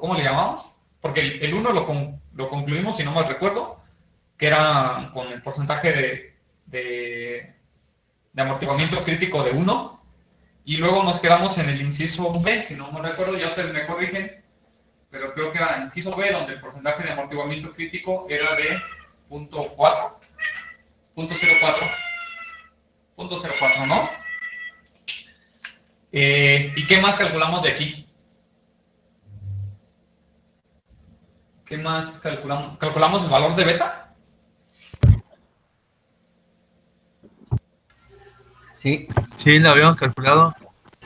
¿cómo le llamamos? Porque el 1 lo concluimos, si no mal recuerdo, que era con el porcentaje de amortiguamiento crítico de 1, y luego nos quedamos en el inciso B, si no mal recuerdo, ya ustedes me corrigen, pero creo que era el inciso B, donde el porcentaje de amortiguamiento crítico era de 0.4, 0.04, ¿no? ¿Y qué más calculamos de aquí? ¿Qué más calculamos? ¿Calculamos el valor de beta? Sí. Sí, lo habíamos calculado.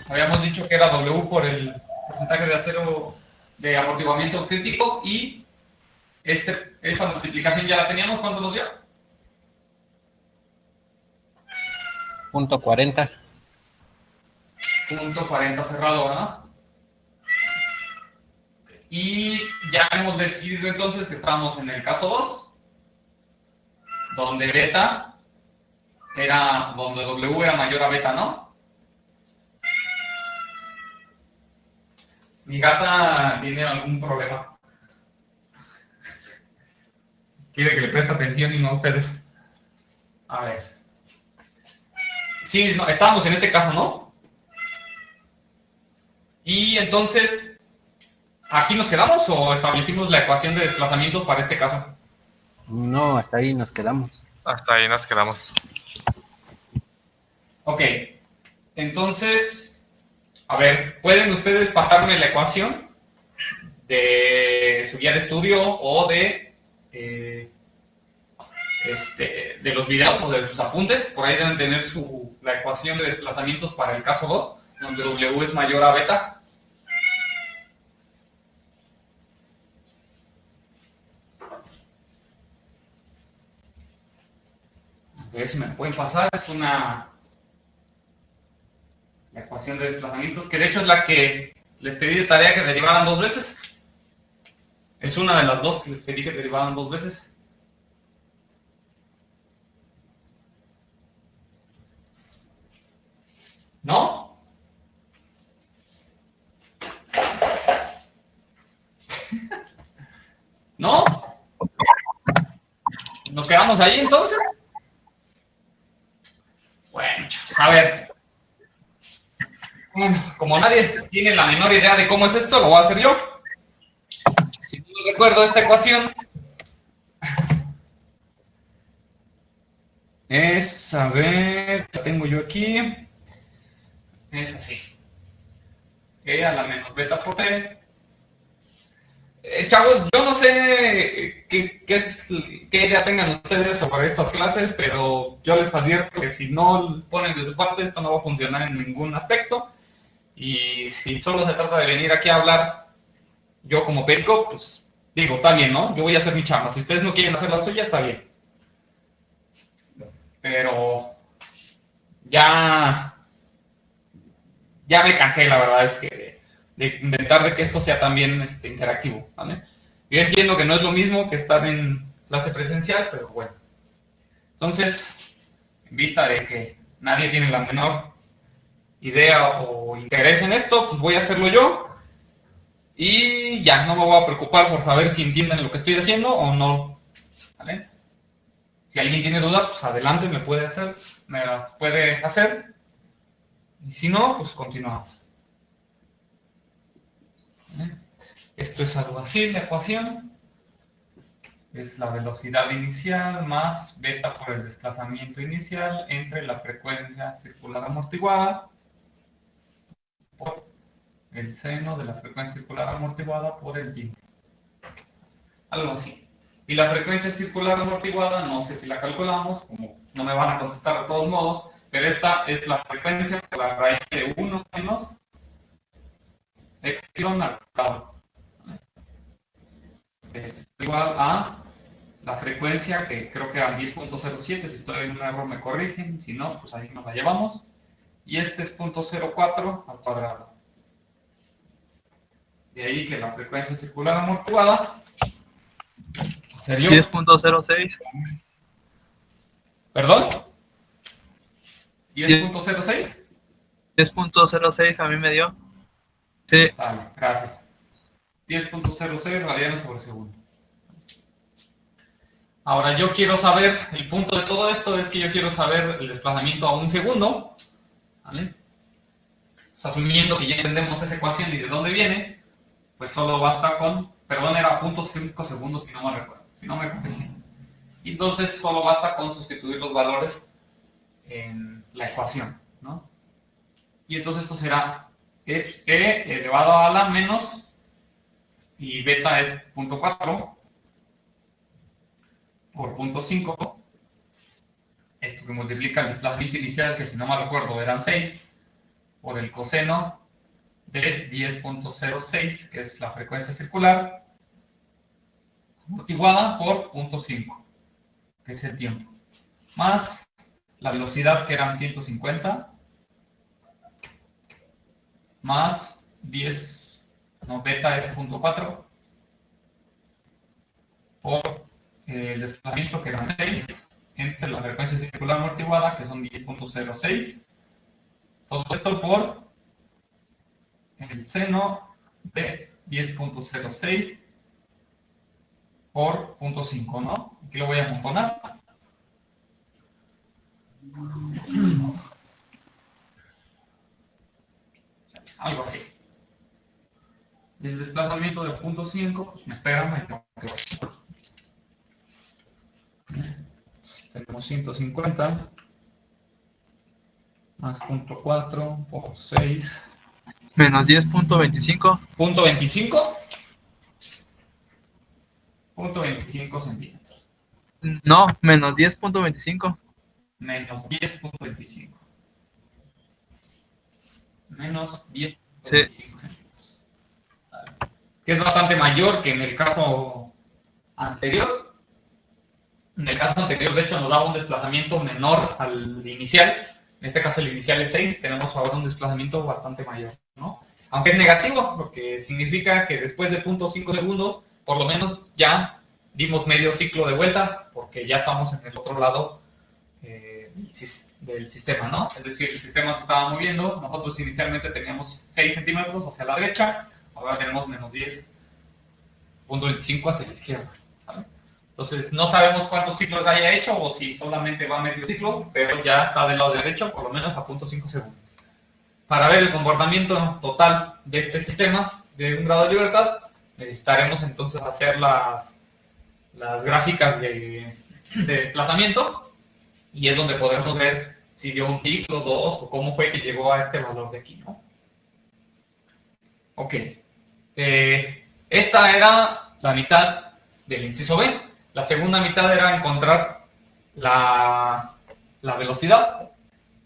Habíamos dicho que era W por el porcentaje de acero de amortiguamiento crítico, y esa multiplicación ya la teníamos. ¿Cuánto nos dio? 0.40. 0.40 cerrado, ¿verdad? Y ya hemos decidido entonces que estamos en el caso 2, donde beta era, donde W era mayor a beta, ¿no? Mi gata tiene algún problema. Quiere que le preste atención y no a ustedes. A ver. Sí, no, estábamos en este caso, ¿no? Y entonces, ¿aquí nos quedamos o establecimos la ecuación de desplazamientos para este caso? No, hasta ahí nos quedamos. Hasta ahí nos quedamos. Ok. Entonces, a ver, ¿pueden ustedes pasarme la ecuación de su guía de estudio o de los videos o de sus apuntes? Por ahí deben tener la ecuación de desplazamientos para el caso 2, donde W es mayor a beta. A ver si me pueden pasar. Es la ecuación de desplazamientos, que de hecho es la que les pedí de tarea que derivaran 2 veces. Es una de las dos que les pedí que derivaran 2 veces. ¿No? ¿No? ¿Nos quedamos ahí entonces? Bueno, chavos, a ver. Bueno, como nadie tiene la menor idea de cómo es esto, lo voy a hacer yo. Si no recuerdo esta ecuación, es, a ver, la tengo yo aquí. Es así. E a la menos beta por T. Chavos, yo no sé qué idea tengan ustedes sobre estas clases, pero yo les advierto que si no ponen de su parte, esto no va a funcionar en ningún aspecto. Y si solo se trata de venir aquí a hablar yo como perico, pues digo, está bien, ¿no? Yo voy a hacer mi chamba. Si ustedes no quieren hacer la suya, está bien. Pero ya me cansé, la verdad es que de intentar de que esto sea también interactivo, ¿vale? Yo entiendo que no es lo mismo que estar en clase presencial, pero bueno. Entonces, en vista de que nadie tiene la menor idea o interés en esto, pues voy a hacerlo yo. Y ya, no me voy a preocupar por saber si entienden lo que estoy haciendo o no, ¿vale? Si alguien tiene duda, pues adelante, me la puede hacer. Y si no, pues continuamos. ¿Vale? Esto es algo así, la ecuación. Es la velocidad inicial más beta por el desplazamiento inicial entre la frecuencia circular amortiguada por el seno de la frecuencia circular amortiguada por el tiempo. Algo así. Y la frecuencia circular amortiguada, no sé si la calculamos, como no me van a contestar de todos modos, pero esta es la frecuencia por la raíz de 1 menos epsilon al cuadrado. Es igual a la frecuencia, que creo que era 10.07, si estoy en un error me corrigen, si no, pues ahí nos la llevamos. Y este es 0.04 al cuadrado. De ahí que la frecuencia circular amortiguada sería 10.06. ¿Perdón? 10.06. 10.06 a mí me dio. Sí. Vale, gracias. 10.06 radianes sobre segundo. Ahora yo quiero saber, el punto de todo esto es que yo quiero saber el desplazamiento a un segundo, ¿vale? Asumiendo que ya entendemos esa ecuación y de dónde viene, pues solo basta con, perdón, era 0.5 segundos si no me recuerdo, si no me corrigen. Y entonces solo basta con sustituir los valores en la ecuación, ¿no? Y entonces esto será e elevado a la menos, y beta es 0.4 por 0.5, esto que multiplica el desplazamiento inicial, que si no me recuerdo eran 6, por el coseno de 10.06, que es la frecuencia circular, amortiguada por 0.5, que es el tiempo, más la velocidad, que eran 150, más 10, no, beta es 0.4, por el desplazamiento, que eran 6, entre la frecuencia circular amortiguada, que son 10.06, todo esto por el seno de 10.06 por 0.5, ¿no? Aquí lo voy a amontonar. Algo así. Y el desplazamiento de 0.5, pues me esperan, me tengo que ver. Tenemos 150 más 0.4 por 6. Menos 10.25. ¿0.25? 0.25 centímetros. No, menos 10.25. Menos 10.25. Menos 10.25 Sí. centímetros. Que es bastante mayor que en el caso anterior. En el caso anterior, de hecho, nos daba un desplazamiento menor al inicial. En este caso, el inicial es 6. Tenemos ahora un desplazamiento bastante mayor, ¿no? Aunque es negativo, porque significa que después de 0.5 segundos, por lo menos ya dimos medio ciclo de vuelta, porque ya estamos en el otro lado del sistema, ¿no? Es decir, el sistema se estaba moviendo. Nosotros inicialmente teníamos 6 centímetros hacia la derecha, ahora tenemos menos 10.25 hacia la izquierda, ¿vale? Entonces, no sabemos cuántos ciclos haya hecho o si solamente va medio ciclo, pero ya está del lado derecho, por lo menos a 0.5 segundos. Para ver el comportamiento total de este sistema de un grado de libertad, necesitaremos entonces hacer las gráficas de desplazamiento, y es donde podemos ver si dio un ciclo, dos, o cómo fue que llegó a este valor de aquí, ¿no? Ok. Esta era la mitad del inciso B. La segunda mitad era encontrar la velocidad.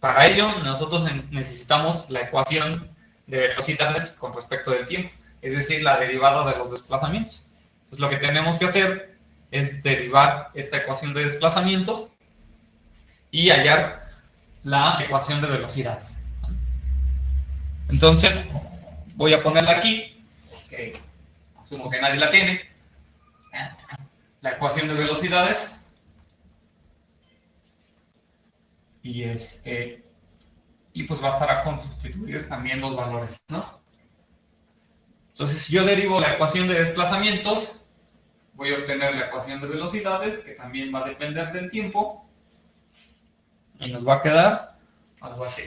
Para ello, nosotros necesitamos la ecuación de velocidades con respecto del tiempo, es decir, la derivada de los desplazamientos. Entonces, lo que tenemos que hacer es derivar esta ecuación de desplazamientos y hallar la ecuación de velocidades. Entonces, voy a ponerla aquí, que asumo que nadie la tiene. La ecuación de velocidades. Y pues bastará con sustituir también los valores, ¿no? Entonces, si yo derivo la ecuación de desplazamientos, voy a obtener la ecuación de velocidades, que también va a depender del tiempo. Y nos va a quedar algo así.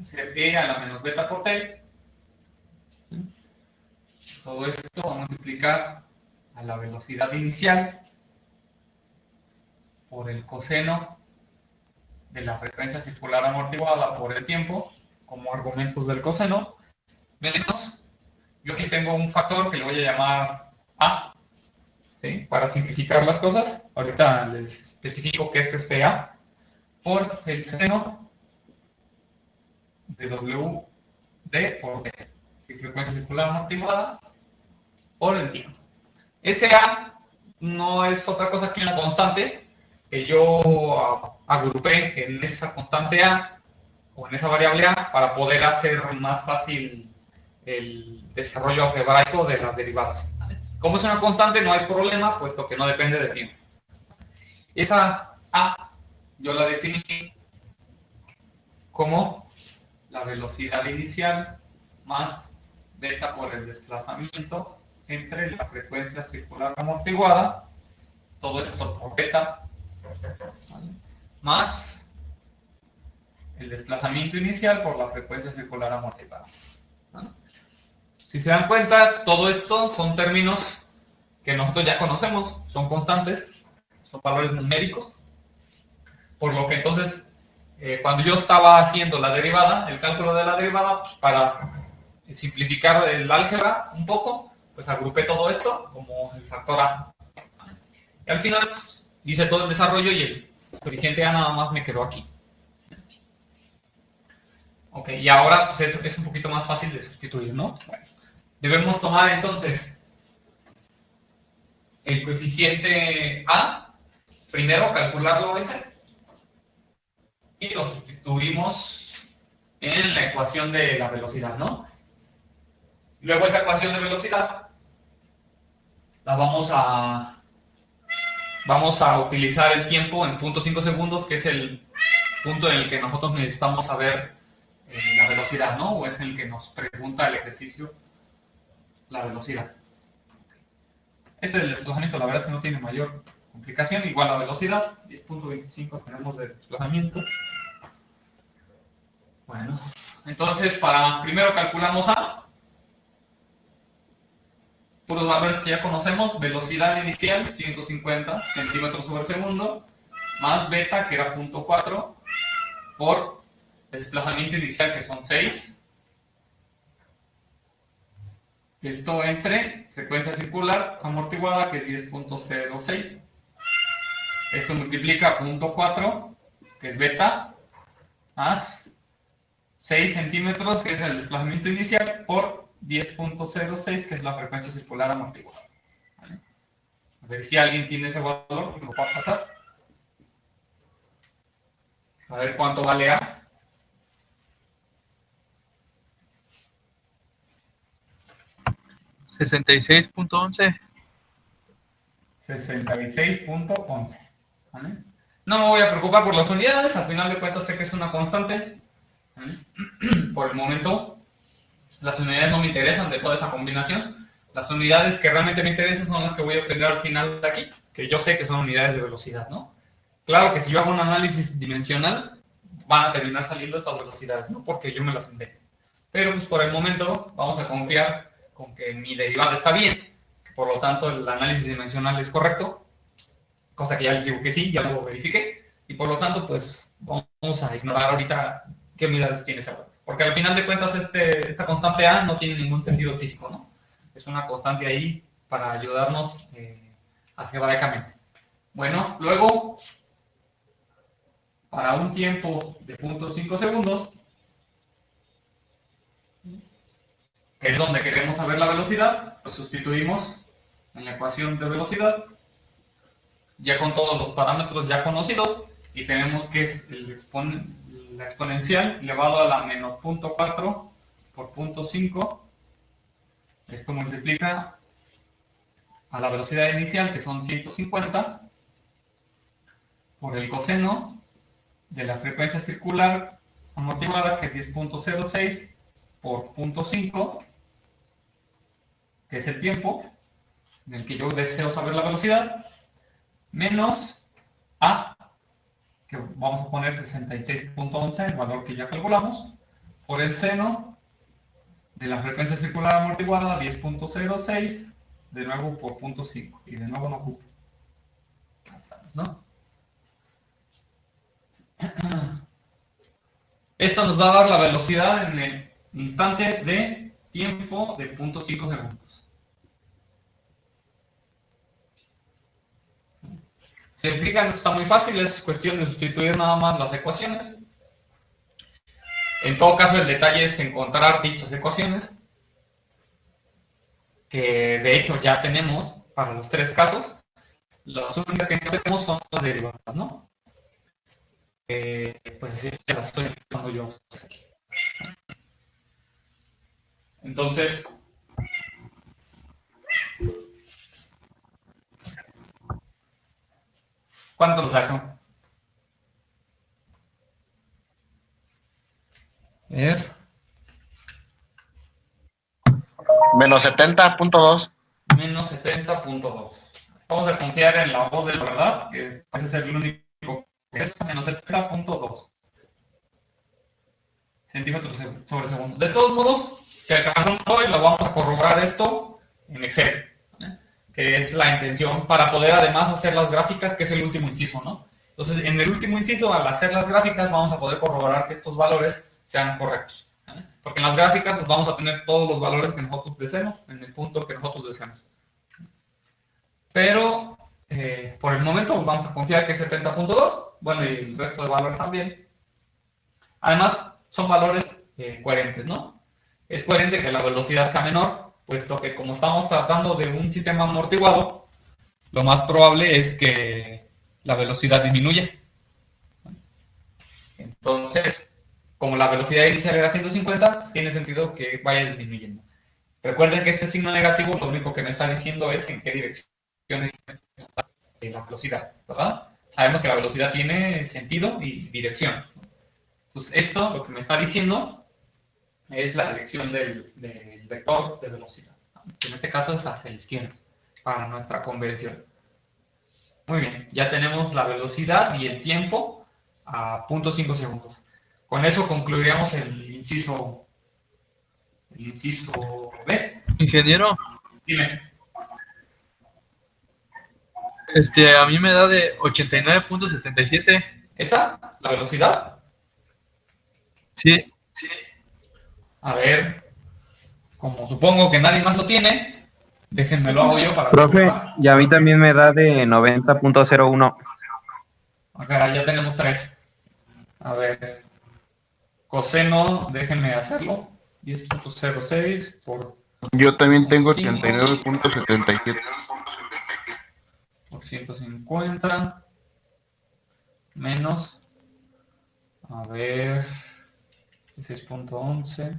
Ser E a la menos beta por T. Todo esto va a multiplicar a la velocidad inicial por el coseno de la frecuencia circular amortiguada por el tiempo, como argumentos del coseno, menos, yo aquí tengo un factor que le voy a llamar A, ¿sí? Para simplificar las cosas. Ahorita les especifico qué es este A, por el seno de WD por D, frecuencia circular amortiguada, por el tiempo. Ese A no es otra cosa que una constante que yo agrupé en esa constante A o en esa variable A para poder hacer más fácil el desarrollo algebraico de las derivadas, ¿vale? Como es una constante, no hay problema, puesto que no depende de tiempo. Esa A yo la definí como la velocidad inicial más beta por el desplazamiento entre la frecuencia circular amortiguada, todo esto por beta, ¿vale? Más el desplazamiento inicial por la frecuencia circular amortiguada, ¿vale? Si se dan cuenta, todo esto son términos que nosotros ya conocemos, son constantes, son valores numéricos, por lo que entonces, cuando yo estaba haciendo la derivada, el cálculo de la derivada, pues para simplificar el álgebra un poco, pues agrupé todo esto como el factor A. Y al final, pues, hice todo el desarrollo y el coeficiente A nada más me quedó aquí. Ok, y ahora pues es un poquito más fácil de sustituir, ¿no? Bueno, debemos tomar entonces el coeficiente A, primero calcularlo ese, y lo sustituimos en la ecuación de la velocidad, ¿no? Luego esa ecuación de velocidad la vamos a utilizar el tiempo en 0.5 segundos, que es el punto en el que nosotros necesitamos saber la velocidad, ¿no? O es el que nos pregunta el ejercicio la velocidad. Este del desplazamiento, la verdad es que no tiene mayor complicación, igual la velocidad, 10.25 tenemos de desplazamiento. Bueno, entonces primero calculamos A, puros valores que ya conocemos, velocidad inicial 150 centímetros sobre segundo, más beta que era 0.4 por desplazamiento inicial que son 6. Esto entre frecuencia circular amortiguada que es 10.06. Esto multiplica 0.4 que es beta más 6 centímetros que es el desplazamiento inicial por 10.06 que es la frecuencia circular amortiguada. ¿Vale? A ver si alguien tiene ese valor, me lo va a pasar. A ver cuánto vale A. 66.11. 66.11. ¿Vale? No me voy a preocupar por las unidades, al final de cuentas sé que es una constante. ¿Vale? Por el momento, las unidades no me interesan de toda esa combinación. Las unidades que realmente me interesan son las que voy a obtener al final de aquí, que yo sé que son unidades de velocidad, ¿no? Claro que si yo hago un análisis dimensional, van a terminar saliendo esas velocidades, ¿no? Porque yo me las inventé. Pero pues por el momento vamos a confiar con que mi derivada está bien, que por lo tanto el análisis dimensional es correcto, cosa que ya les digo que sí, ya lo verifiqué, y por lo tanto pues vamos a ignorar ahorita qué unidades tiene ese valor. Porque al final de cuentas esta constante A no tiene ningún sentido físico, ¿no? Es una constante ahí para ayudarnos algebraicamente. Bueno, luego, para un tiempo de 0.5 segundos, que es donde queremos saber la velocidad, pues sustituimos en la ecuación de velocidad, ya con todos los parámetros ya conocidos, y tenemos que es la exponencial elevado a la menos 0.4 por 0.5. Esto multiplica a la velocidad inicial, que son 150, por el coseno de la frecuencia circular amortiguada, que es 10.06 por 0.5, que es el tiempo en el que yo deseo saber la velocidad, menos A, que vamos a poner 66.11, el valor que ya calculamos, por el seno de la frecuencia circular amortiguada, 10.06, de nuevo por 0.5, y de nuevo no ocupo. ¿No? Esto nos va a dar la velocidad en el instante de tiempo de 0.5 segundos. Si se fijan, esto está muy fácil, es cuestión de sustituir nada más las ecuaciones. En todo caso, el detalle es encontrar dichas ecuaciones, que de hecho ya tenemos para los tres casos. Las únicas que no tenemos son las derivadas, ¿no? Pues sí, ya las estoy explicando yo aquí. Entonces, ¿cuánto nos da eso? A ver. Menos 70.2. menos 70.2. Vamos a confiar en la voz de la verdad, que parece ser el único que es menos 70.2 centímetros sobre segundo. De todos modos, si alcanzamos hoy, lo vamos a corroborar esto en Excel, ¿vale? Que es la intención para poder además hacer las gráficas, que es el último inciso, ¿no? Entonces, en el último inciso, al hacer las gráficas, vamos a poder corroborar que estos valores sean correctos, ¿vale? Porque en las gráficas pues, vamos a tener todos los valores que nosotros deseemos, en el punto que nosotros deseemos. Pero, por el momento, vamos a confiar que es 70.2, bueno, y el resto de valores también. Además, son valores coherentes, ¿no? Es coherente que la velocidad sea menor, puesto que como estamos tratando de un sistema amortiguado, lo más probable es que la velocidad disminuya. Entonces, como la velocidad inicial era 150, pues tiene sentido que vaya disminuyendo. Recuerden que este signo negativo lo único que me está diciendo es en qué dirección es la velocidad, ¿verdad? Sabemos que la velocidad tiene sentido y dirección. Entonces, esto lo que me está diciendo es la dirección del vector de velocidad. En este caso es hacia la izquierda, para nuestra convención. Muy bien, ya tenemos la velocidad y el tiempo a 0.5 segundos. Con eso concluiríamos el inciso B. Ingeniero, Dime, a mí me da de 89.77. ¿esta? ¿La velocidad? Sí, A ver, como supongo que nadie más lo tiene, déjenme lo hago yo para Profe, comprobar. y a mí también me da de 90.01. Acá ya tenemos 3. A ver, coseno, déjenme hacerlo. 10.06 por Yo también tengo 5 89.77. por 150 menos, a ver, 16.11,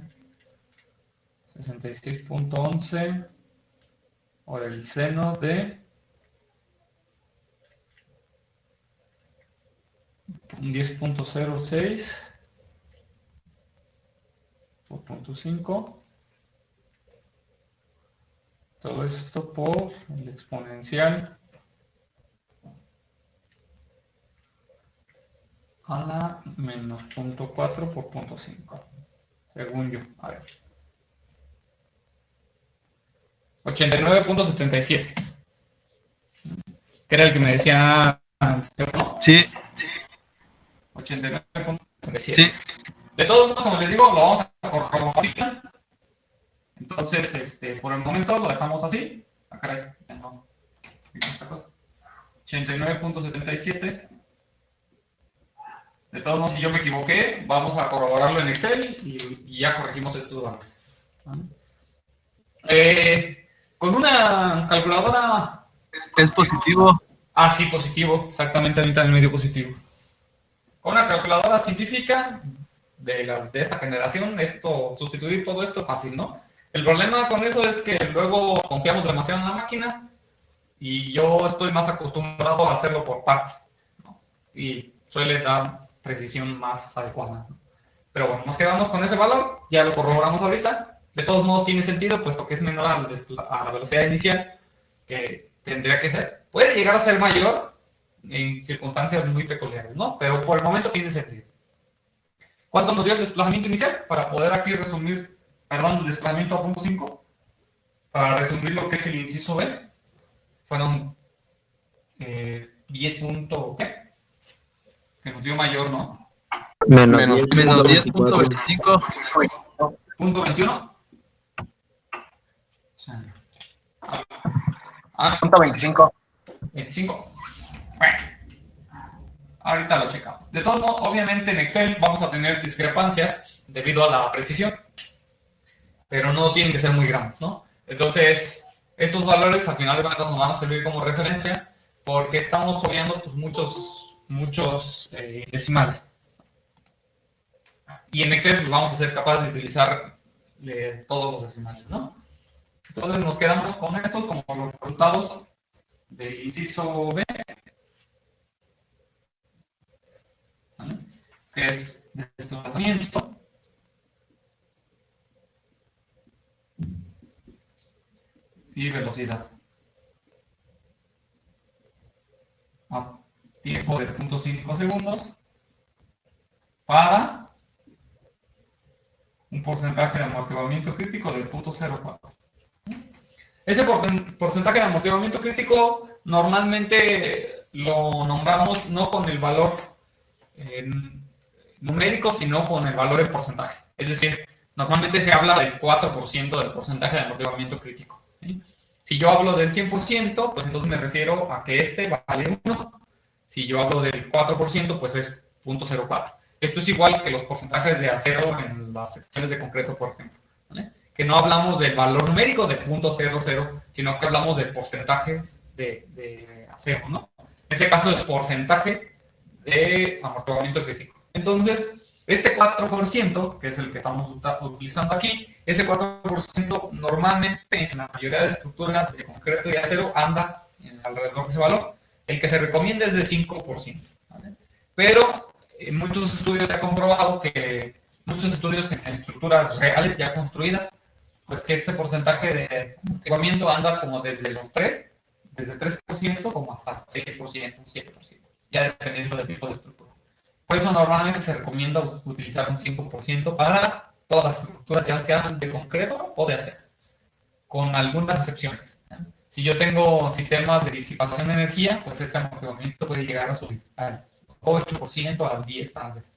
66.11 por el seno de un 10.06 por 0.5. Todo esto por el exponencial a la menos 0.4 por 0.5. Según yo, a ver. 89.77. Que era el que me decía antes, ¿no? sí, 89.77. sí. De todos modos, como les digo, lo vamos a corroborar. Entonces, por el momento lo dejamos así. Ah, caray, ya no. Esta cosa. 89.77. De todos modos, si yo me equivoqué, vamos a corroborarlo en Excel y ya corregimos estos valores. Con una calculadora. Es positivo. Ah, sí, positivo. Exactamente, a mí también me dio positivo. Con una calculadora científica de esta generación, sustituir todo esto es fácil, ¿no? El problema con eso es que luego confiamos demasiado en la máquina y yo estoy más acostumbrado a hacerlo por partes, ¿no? Y suele dar precisión más adecuada, ¿no? Pero bueno, nos quedamos con ese valor, ya lo corroboramos ahorita. De todos modos tiene sentido, puesto que es menor a la velocidad inicial, que tendría que ser. Puede llegar a ser mayor en circunstancias muy peculiares, ¿no? Pero por el momento tiene sentido. ¿Cuánto nos dio el desplazamiento inicial? Para poder aquí resumir, perdón, el desplazamiento a 0.5, para resumir lo que es el inciso B, fueron 10 punto, ¿qué? Que nos dio mayor, ¿no? Menos Menos 10.25. Punto 21. Punto 25. 25. Bueno, ahorita lo checamos. De todos modos, obviamente en Excel vamos a tener discrepancias debido a la precisión, pero no tienen que ser muy grandes, ¿no? Entonces, estos valores al final de cuentas nos van a servir como referencia porque estamos obviando pues, muchos decimales. Y en Excel pues, vamos a ser capaces de utilizar todos los decimales, ¿no? Entonces nos quedamos con estos como los resultados del inciso B, ¿vale? Que es desplazamiento y velocidad. a tiempo de 0.5 segundos para un porcentaje de amortiguamiento crítico del 0.04. Ese porcentaje de amortiguamiento crítico normalmente lo nombramos no con el valor numérico, sino con el valor en porcentaje. Es decir, normalmente se habla del 4% del porcentaje de amortiguamiento crítico. ¿Sí? Si yo hablo del 100%, pues entonces me refiero a que este vale 1. Si yo hablo del 4%, pues es 0.04. Esto es igual que los porcentajes de acero en las secciones de concreto, por ejemplo. ¿Vale? Que no hablamos del valor numérico de 0.00, sino que hablamos de porcentajes de acero, ¿no? En este caso es porcentaje de amortiguamiento crítico. Entonces, este 4%, que es el que estamos utilizando aquí, ese 4% normalmente en la mayoría de estructuras de concreto y acero anda alrededor de ese valor. El que se recomienda es de 5%. ¿Vale? Pero en muchos estudios se ha comprobado que muchos estudios en estructuras reales ya construidas, pues que este porcentaje de amortiguamiento anda como desde 3% como hasta 6%, 7%, ya dependiendo del tipo de estructura. Por eso normalmente se recomienda utilizar un 5% para todas las estructuras, ya sean de concreto o de acero, con algunas excepciones. Si yo tengo sistemas de disipación de energía, pues este amortiguamiento puede llegar a subir al 8%, al 10% tal vez.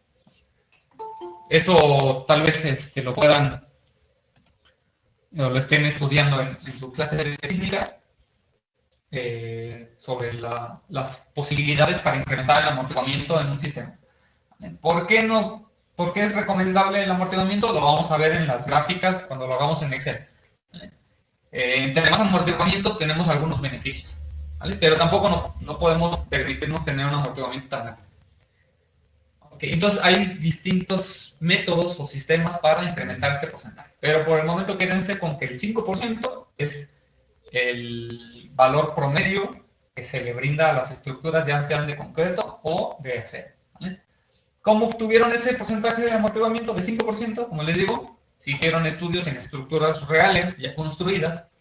Eso tal vez lo puedan o lo estén estudiando en su clase de física sobre las posibilidades para incrementar el amortiguamiento en un sistema. ¿Por qué es recomendable el amortiguamiento? Lo vamos a ver en las gráficas cuando lo hagamos en Excel. Entre más amortiguamiento tenemos algunos beneficios, ¿vale? Pero tampoco no podemos permitirnos tener un amortiguamiento tan alto. Okay, entonces hay distintos métodos o sistemas para incrementar este porcentaje. Pero por el momento quédense con que el 5% es el valor promedio que se le brinda a las estructuras, ya sean de concreto o de acero. ¿Vale? ¿Cómo obtuvieron ese porcentaje de amortiguamiento de 5%? Como les digo, se hicieron estudios en estructuras reales ya construidas.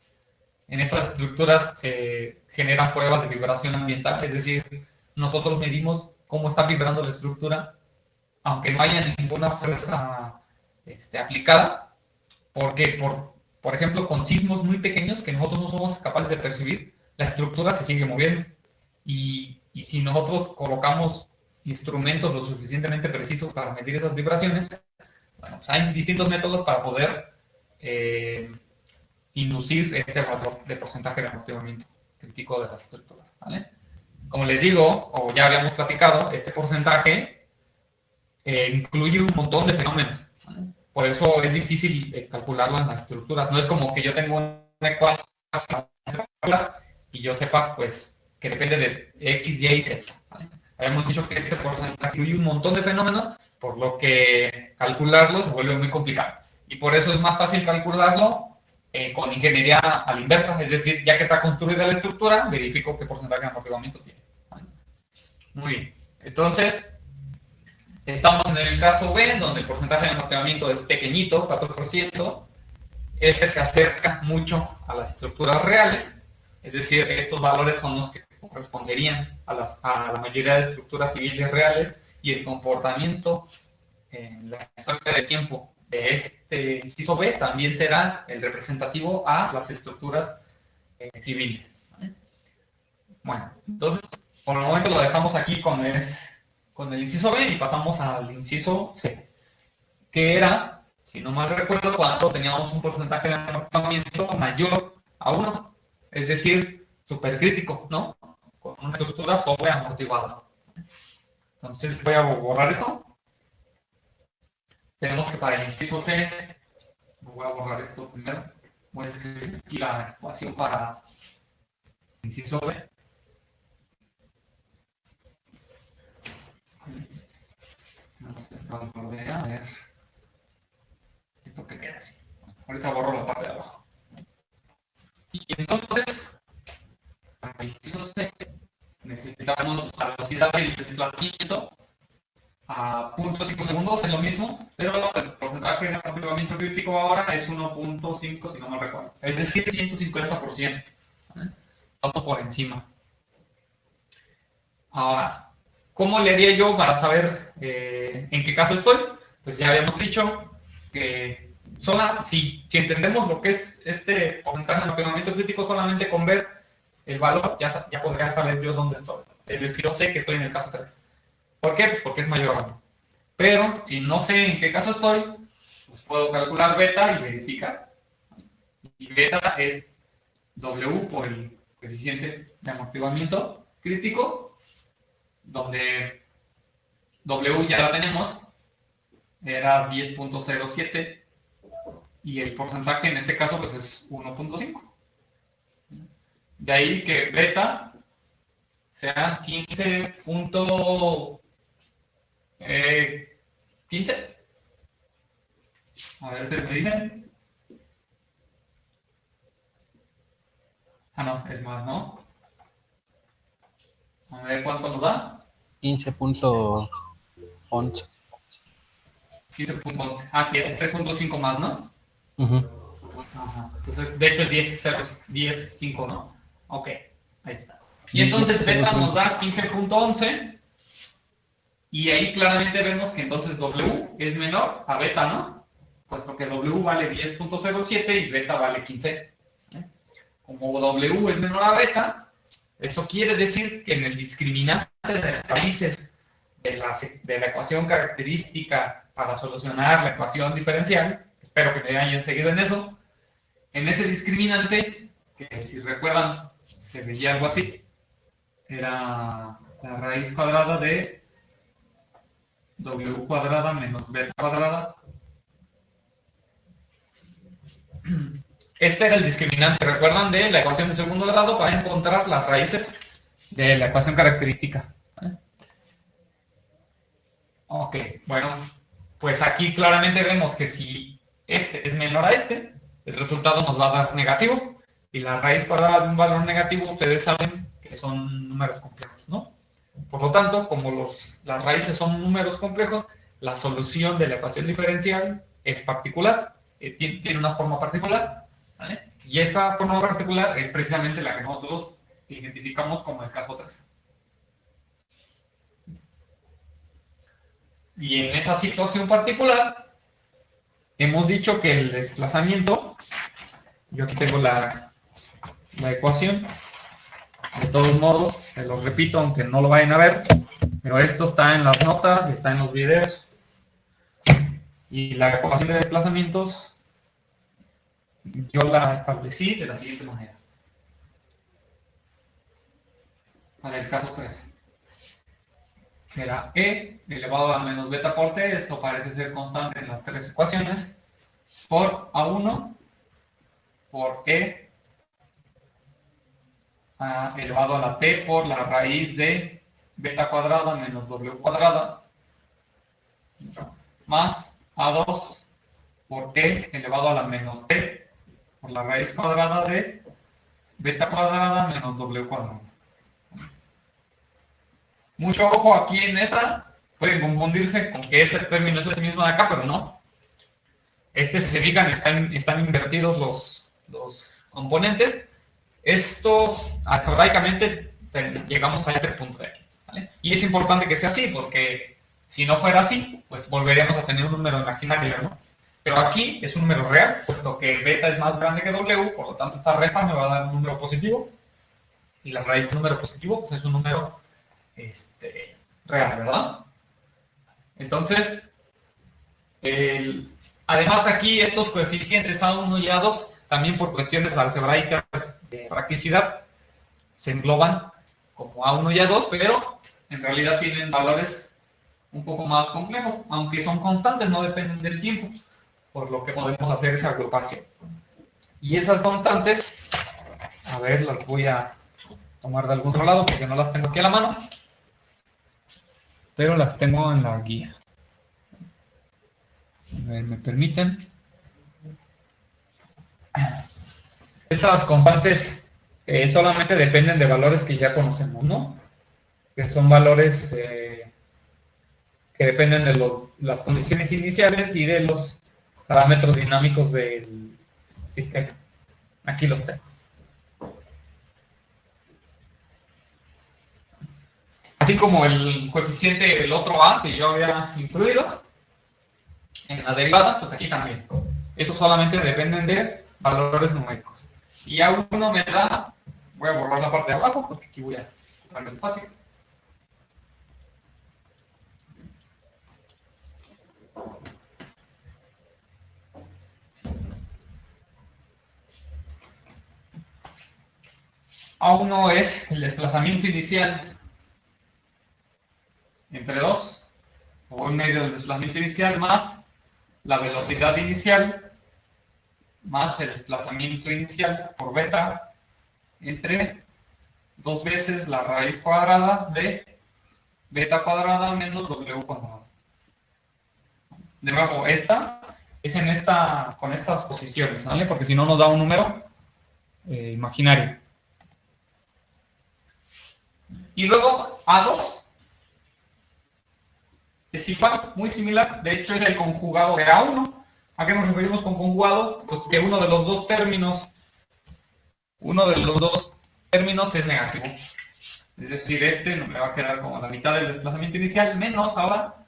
En esas estructuras se generan pruebas de vibración ambiental, es decir, nosotros medimos cómo está vibrando la estructura, aunque no haya ninguna fuerza aplicada, porque por ejemplo, con sismos muy pequeños que nosotros no somos capaces de percibir, la estructura se sigue moviendo. Y si nosotros colocamos instrumentos lo suficientemente precisos para medir esas vibraciones, bueno, pues hay distintos métodos para poder inducir este valor de porcentaje de amortiguamiento crítico de las estructuras. ¿Vale? Como les digo, o ya habíamos platicado, este porcentaje incluye un montón de fenómenos. ¿Vale? Por eso es difícil calcularlo en las estructuras. No es como que yo tengo una ecuación y yo sepa pues que depende de X, Y y Z. ¿Vale? Habíamos dicho que este porcentaje incluye un montón de fenómenos, por lo que calcularlo se vuelve muy complicado. Y por eso es más fácil calcularlo con ingeniería a la inversa, es decir, ya que está construida la estructura, verifico qué porcentaje de amortiguamiento tiene. ¿Vale? Muy bien. Entonces, estamos en el caso B, donde el porcentaje de amortiguamiento es pequeñito, 4%. Este se acerca mucho a las estructuras reales, es decir, estos valores son los que corresponderían a la mayoría de estructuras civiles reales, y el comportamiento en la historia de tiempo de este inciso B también será el representativo a las estructuras civiles. ¿Vale? Bueno, entonces, por el momento lo dejamos aquí con el inciso B y pasamos al inciso C, que era, si no mal recuerdo, cuando teníamos un porcentaje de amortiguamiento mayor a 1, es decir, supercrítico, ¿no? Con una estructura sobreamortiguada. Entonces voy a borrar eso. Tenemos que para el inciso C, voy a borrar esto primero. Voy a escribir aquí la ecuación para el inciso B. Tenemos que estar a ver esto que queda así. Ahorita borro la parte de abajo. Y entonces, para el inciso C, necesitamos la velocidad del desplazamiento a 0.5 segundos, es lo mismo, pero el porcentaje de amortiguamiento crítico ahora es 1.5, si no me recuerdo. Es decir, 150%. ¿Vale? Estamos por encima. Ahora, ¿cómo le haría yo para saber en qué caso estoy? Pues ya habíamos dicho que si entendemos lo que es este porcentaje de almacenamiento crítico, solamente con ver el valor ya podría saber yo dónde estoy. Es decir, yo sé que estoy en el caso 3. ¿Por qué? Pues porque es mayor a 1. Pero si no sé en qué caso estoy, pues puedo calcular beta y verificar. Y beta es W por el coeficiente de amortiguamiento crítico, donde W ya la tenemos, era 10.07 y el porcentaje en este caso pues es 1.5. De ahí que beta sea 15.15. A ver si me dicen. Ah, no, es más, ¿no? A ver cuánto nos da. 15.11. 15.11. Ah, sí, es 3.5 más, ¿no? Ujú. Ajá. Entonces, de hecho es 10.5, ¿no? Ok, ahí está. Y entonces beta nos da 15.11 y ahí claramente vemos que entonces W es menor a beta, ¿no? Puesto que W vale 10.07 y beta vale 15. Como W es menor a beta, eso quiere decir que en el discriminante de raíces de la ecuación característica para solucionar la ecuación diferencial, espero que me hayan seguido en ese discriminante, que si recuerdan, se veía algo así, era la raíz cuadrada de W cuadrada menos beta cuadrada. Este era el discriminante, ¿recuerdan? De la ecuación de segundo grado para encontrar las raíces de la ecuación característica. Ok, bueno, pues aquí claramente vemos que si este es menor a este, el resultado nos va a dar negativo. Y la raíz cuadrada de un valor negativo, ustedes saben que son números complejos, ¿no? Por lo tanto, como las raíces son números complejos, la solución de la ecuación diferencial es particular, tiene una forma particular, ¿vale? Y esa forma particular es precisamente la que nosotros identificamos como el caso 3. Y en esa situación particular, hemos dicho que el desplazamiento, yo aquí tengo la ecuación, de todos modos, se los repito, aunque no lo vayan a ver, pero esto está en las notas y está en los videos. Y la ecuación de desplazamientos, yo la establecí de la siguiente manera. Para el caso 3. Era E elevado a menos beta por T, esto parece ser constante en las tres ecuaciones, por A1 por E elevado a la T por la raíz de beta cuadrada menos W cuadrada, más A2 por E elevado a la menos T por la raíz cuadrada de beta cuadrada menos W cuadrada. Mucho ojo aquí en esta, pueden confundirse con que este término es el mismo de acá, pero no. Si se fijan, están invertidos los componentes. Estos, algebraicamente, llegamos a este punto de aquí, ¿vale? Y es importante que sea así, porque si no fuera así, pues volveríamos a tener un número imaginario, ¿no? Pero aquí es un número real, puesto que beta es más grande que W, por lo tanto esta resta me va a dar un número positivo, y la raíz de un número positivo pues es un número real, ¿verdad? Entonces, además aquí estos coeficientes A1 y A2, también por cuestiones algebraicas de practicidad, se engloban como A1 y A2, pero en realidad tienen valores un poco más complejos, aunque son constantes, no dependen del tiempo, por lo que podemos hacer esa agrupación. Y esas constantes, a ver, las voy a tomar de algún otro lado porque no las tengo aquí a la mano, pero las tengo en la guía. A ver, ¿me permiten? Esas constantes solamente dependen de valores que ya conocemos, ¿no? Que son valores que dependen de las condiciones iniciales y de los parámetros dinámicos del sistema. Aquí los tengo. así como el coeficiente del otro A que yo había incluido en la derivada, pues aquí también. Eso solamente dependen de valores numéricos. Y A1 me da, voy a borrar la parte de abajo porque aquí voy a ponerlo en fácil. A1 es el desplazamiento inicial entre 2, o en medio del desplazamiento inicial, más la velocidad inicial, más el desplazamiento inicial por beta, entre 2 veces la raíz cuadrada de beta cuadrada menos w cuadrada. De nuevo, esta es con estas posiciones, ¿vale? Porque si no nos da un número imaginario. Y luego A2 es igual, muy similar. De hecho, es el conjugado de A1. ¿A qué nos referimos con conjugado? Pues que uno de los dos términos es negativo. Es decir, este me va a quedar como la mitad del desplazamiento inicial, menos ahora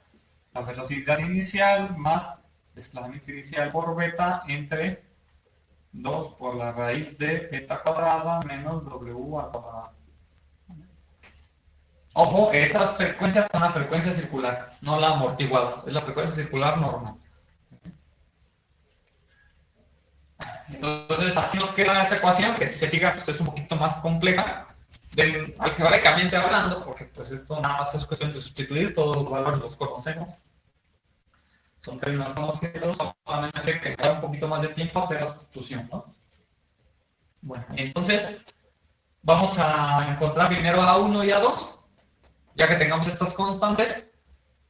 la velocidad inicial más desplazamiento inicial por beta entre 2 por la raíz de beta cuadrada menos w al cuadrado. Ojo, estas frecuencias son la frecuencia circular, no la amortiguada, es la frecuencia circular normal. Entonces, así nos queda esta ecuación, que si se fija, pues es un poquito más compleja, algebraicamente hablando, porque pues esto nada más es cuestión de sustituir, todos los valores los conocemos. Son términos conocidos, solamente que da un poquito más de tiempo a hacer la sustitución, ¿no? Bueno, entonces, vamos a encontrar primero A1 y A2. Ya que tengamos estas constantes,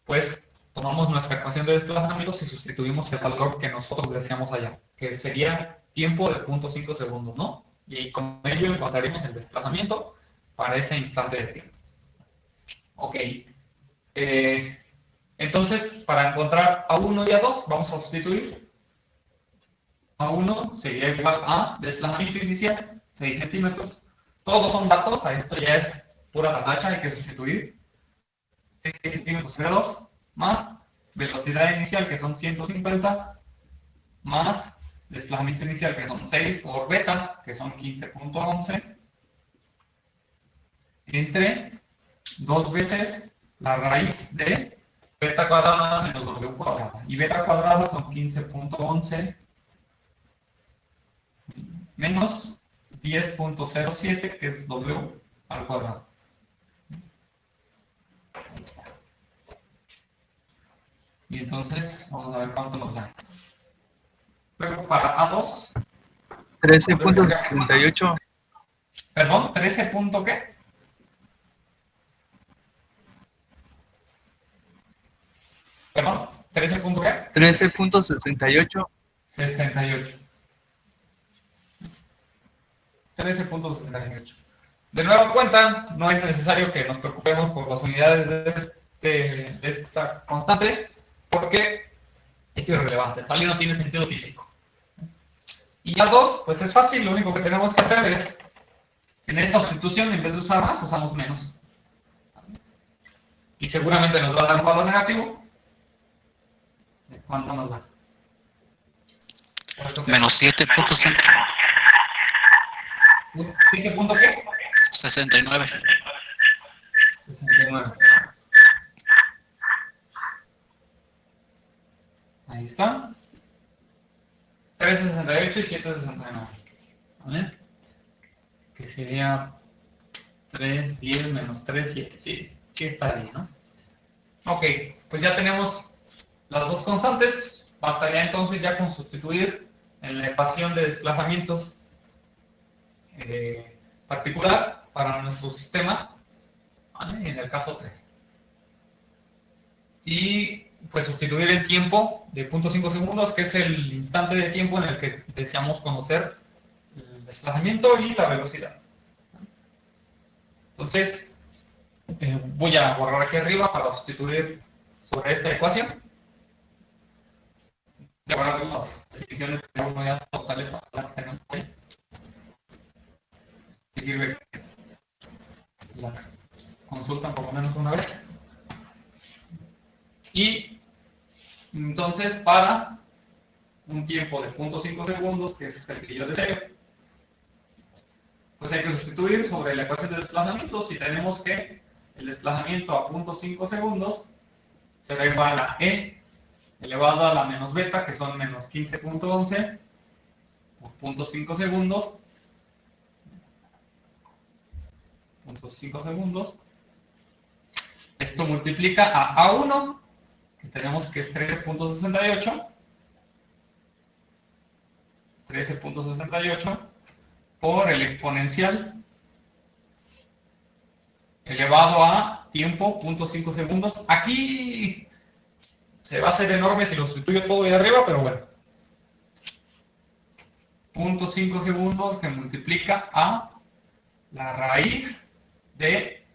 pues tomamos nuestra ecuación de desplazamientos y sustituimos el valor que nosotros deseamos allá, que sería tiempo de 0.5 segundos, ¿no? Y con ello encontraremos el desplazamiento para ese instante de tiempo. Ok. Entonces, para encontrar A1 y A2, vamos a sustituir. A1 sería igual a desplazamiento inicial, 6 centímetros. Todos son datos, a esto ya es pura talacha, hay que sustituir. 6 centímetros sobre 2, más velocidad inicial, que son 150, más desplazamiento inicial, que son 6 por beta, que son 15.11, entre 2 veces la raíz de beta cuadrada menos w cuadrada. Y beta cuadrada son 15.11 menos 10.07, que es w al cuadrado. Ahí está. Y entonces, vamos a ver cuánto nos da. Luego, para A2. 13.68. Perdón, 13 punto ¿qué? Perdón, 13 punto ¿qué? 13.68. 68. 13.68. De nueva cuenta, no es necesario que nos preocupemos por las unidades de esta constante, porque es irrelevante, ¿vale? No tiene sentido físico. Y A2, pues es fácil, lo único que tenemos que hacer es, en esta sustitución, en vez de usar más, usamos menos. Y seguramente nos va a dar un valor negativo. ¿Cuánto nos da? Menos 7.69. ¿7 punto qué? 69. 69. Ahí está. 13.68 y 7.69. ¿Vale? Que sería 3, 10 menos 3, 7. Sí, sí está bien, ¿no? Ok, pues ya tenemos las dos constantes. Bastaría entonces ya con sustituir en la ecuación de desplazamientos particular para nuestro sistema, ¿vale? En el caso 3. Y pues sustituir el tiempo de 0.5 segundos, que es el instante de tiempo en el que deseamos conocer el desplazamiento y la velocidad. Entonces, voy a borrar aquí arriba para sustituir sobre esta ecuación. Voy a borrar las definiciones de uno ya totales para las que tenemos ahí. Sirve la consultan por lo menos una vez. Y entonces para un tiempo de 0.5 segundos, que es el que yo deseo, pues hay que sustituir sobre la ecuación de desplazamientos y tenemos que el desplazamiento a 0.5 segundos será igual a e elevado a la menos beta, que son menos 15.11 por 0.5 segundos, 0.5 segundos. Esto multiplica a A1, que tenemos que es 13.68, 13.68 por el exponencial elevado a tiempo 0.5 segundos. Aquí se va a hacer enorme si lo sustituyo todo de arriba, pero bueno. 0.5 segundos que multiplica a la raíz de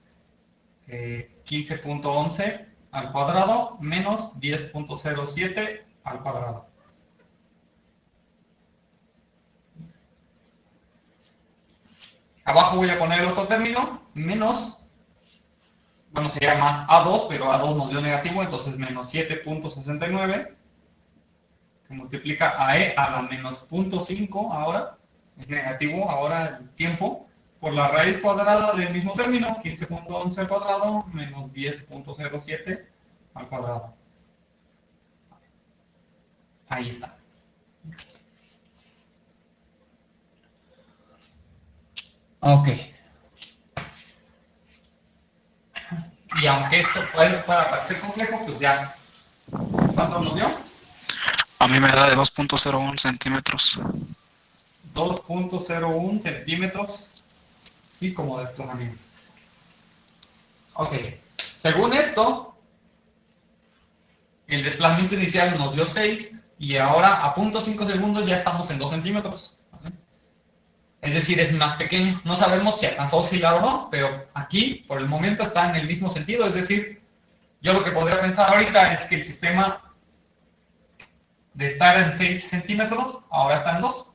15.11 al cuadrado menos 10.07 al cuadrado. Abajo voy a poner el otro término, menos, bueno, sería más A2, pero A2 nos dio negativo, entonces menos 7.69, que multiplica a E a la menos 0.5 ahora, es negativo ahora el tiempo, por la raíz cuadrada del mismo término, 15.11 al cuadrado, menos 10.07 al cuadrado. Ahí está. Ok. Y aunque esto pueda parecer complejo, pues ya. ¿Cuánto nos dio? A mí me da de 2.01 centímetros. 2.01 centímetros. Sí, como desplazamiento. Ok. Según esto, el desplazamiento inicial nos dio 6 y ahora a 0.5 segundos ya estamos en 2 centímetros. ¿Vale? Es decir, es más pequeño. No sabemos si alcanzó a oscilar o no, pero aquí, por el momento, está en el mismo sentido. Es decir, yo lo que podría pensar ahorita es que el sistema de estar en 6 centímetros, ahora está en 2.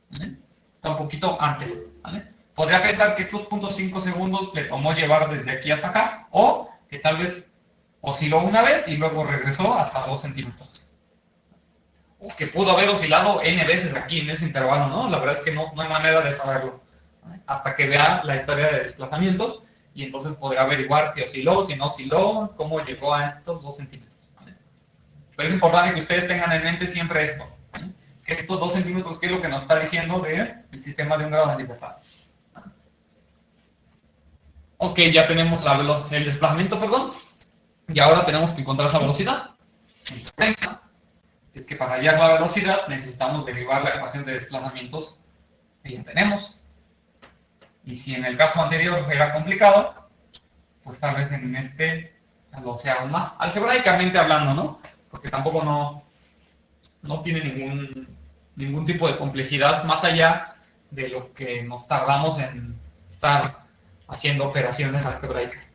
¿Vale? Está un poquito antes. ¿Vale? Podría pensar que estos 0.5 segundos le tomó llevar desde aquí hasta acá, o que tal vez osciló una vez y luego regresó hasta 2 centímetros. O que pudo haber oscilado n veces aquí en ese intervalo, ¿no? La verdad es que no hay manera de saberlo. ¿Vale? Hasta que vea la historia de desplazamientos y entonces podrá averiguar si osciló, si no osciló, cómo llegó a estos 2 centímetros. ¿Vale? Pero es importante que ustedes tengan en mente siempre esto. ¿Vale? Que estos 2 centímetros, ¿qué es lo que nos está diciendo del sistema de un grado de libertad? ¿Vale? Ok, ya tenemos el desplazamiento, perdón. Y ahora tenemos que encontrar la velocidad. Entonces, es que para hallar la velocidad necesitamos derivar la ecuación de desplazamientos que ya tenemos. Y si en el caso anterior era complicado, pues tal vez en este lo sea aún más. Algebraicamente hablando, ¿no? Porque tampoco no tiene ningún tipo de complejidad más allá de lo que nos tardamos en estar haciendo operaciones algebraicas.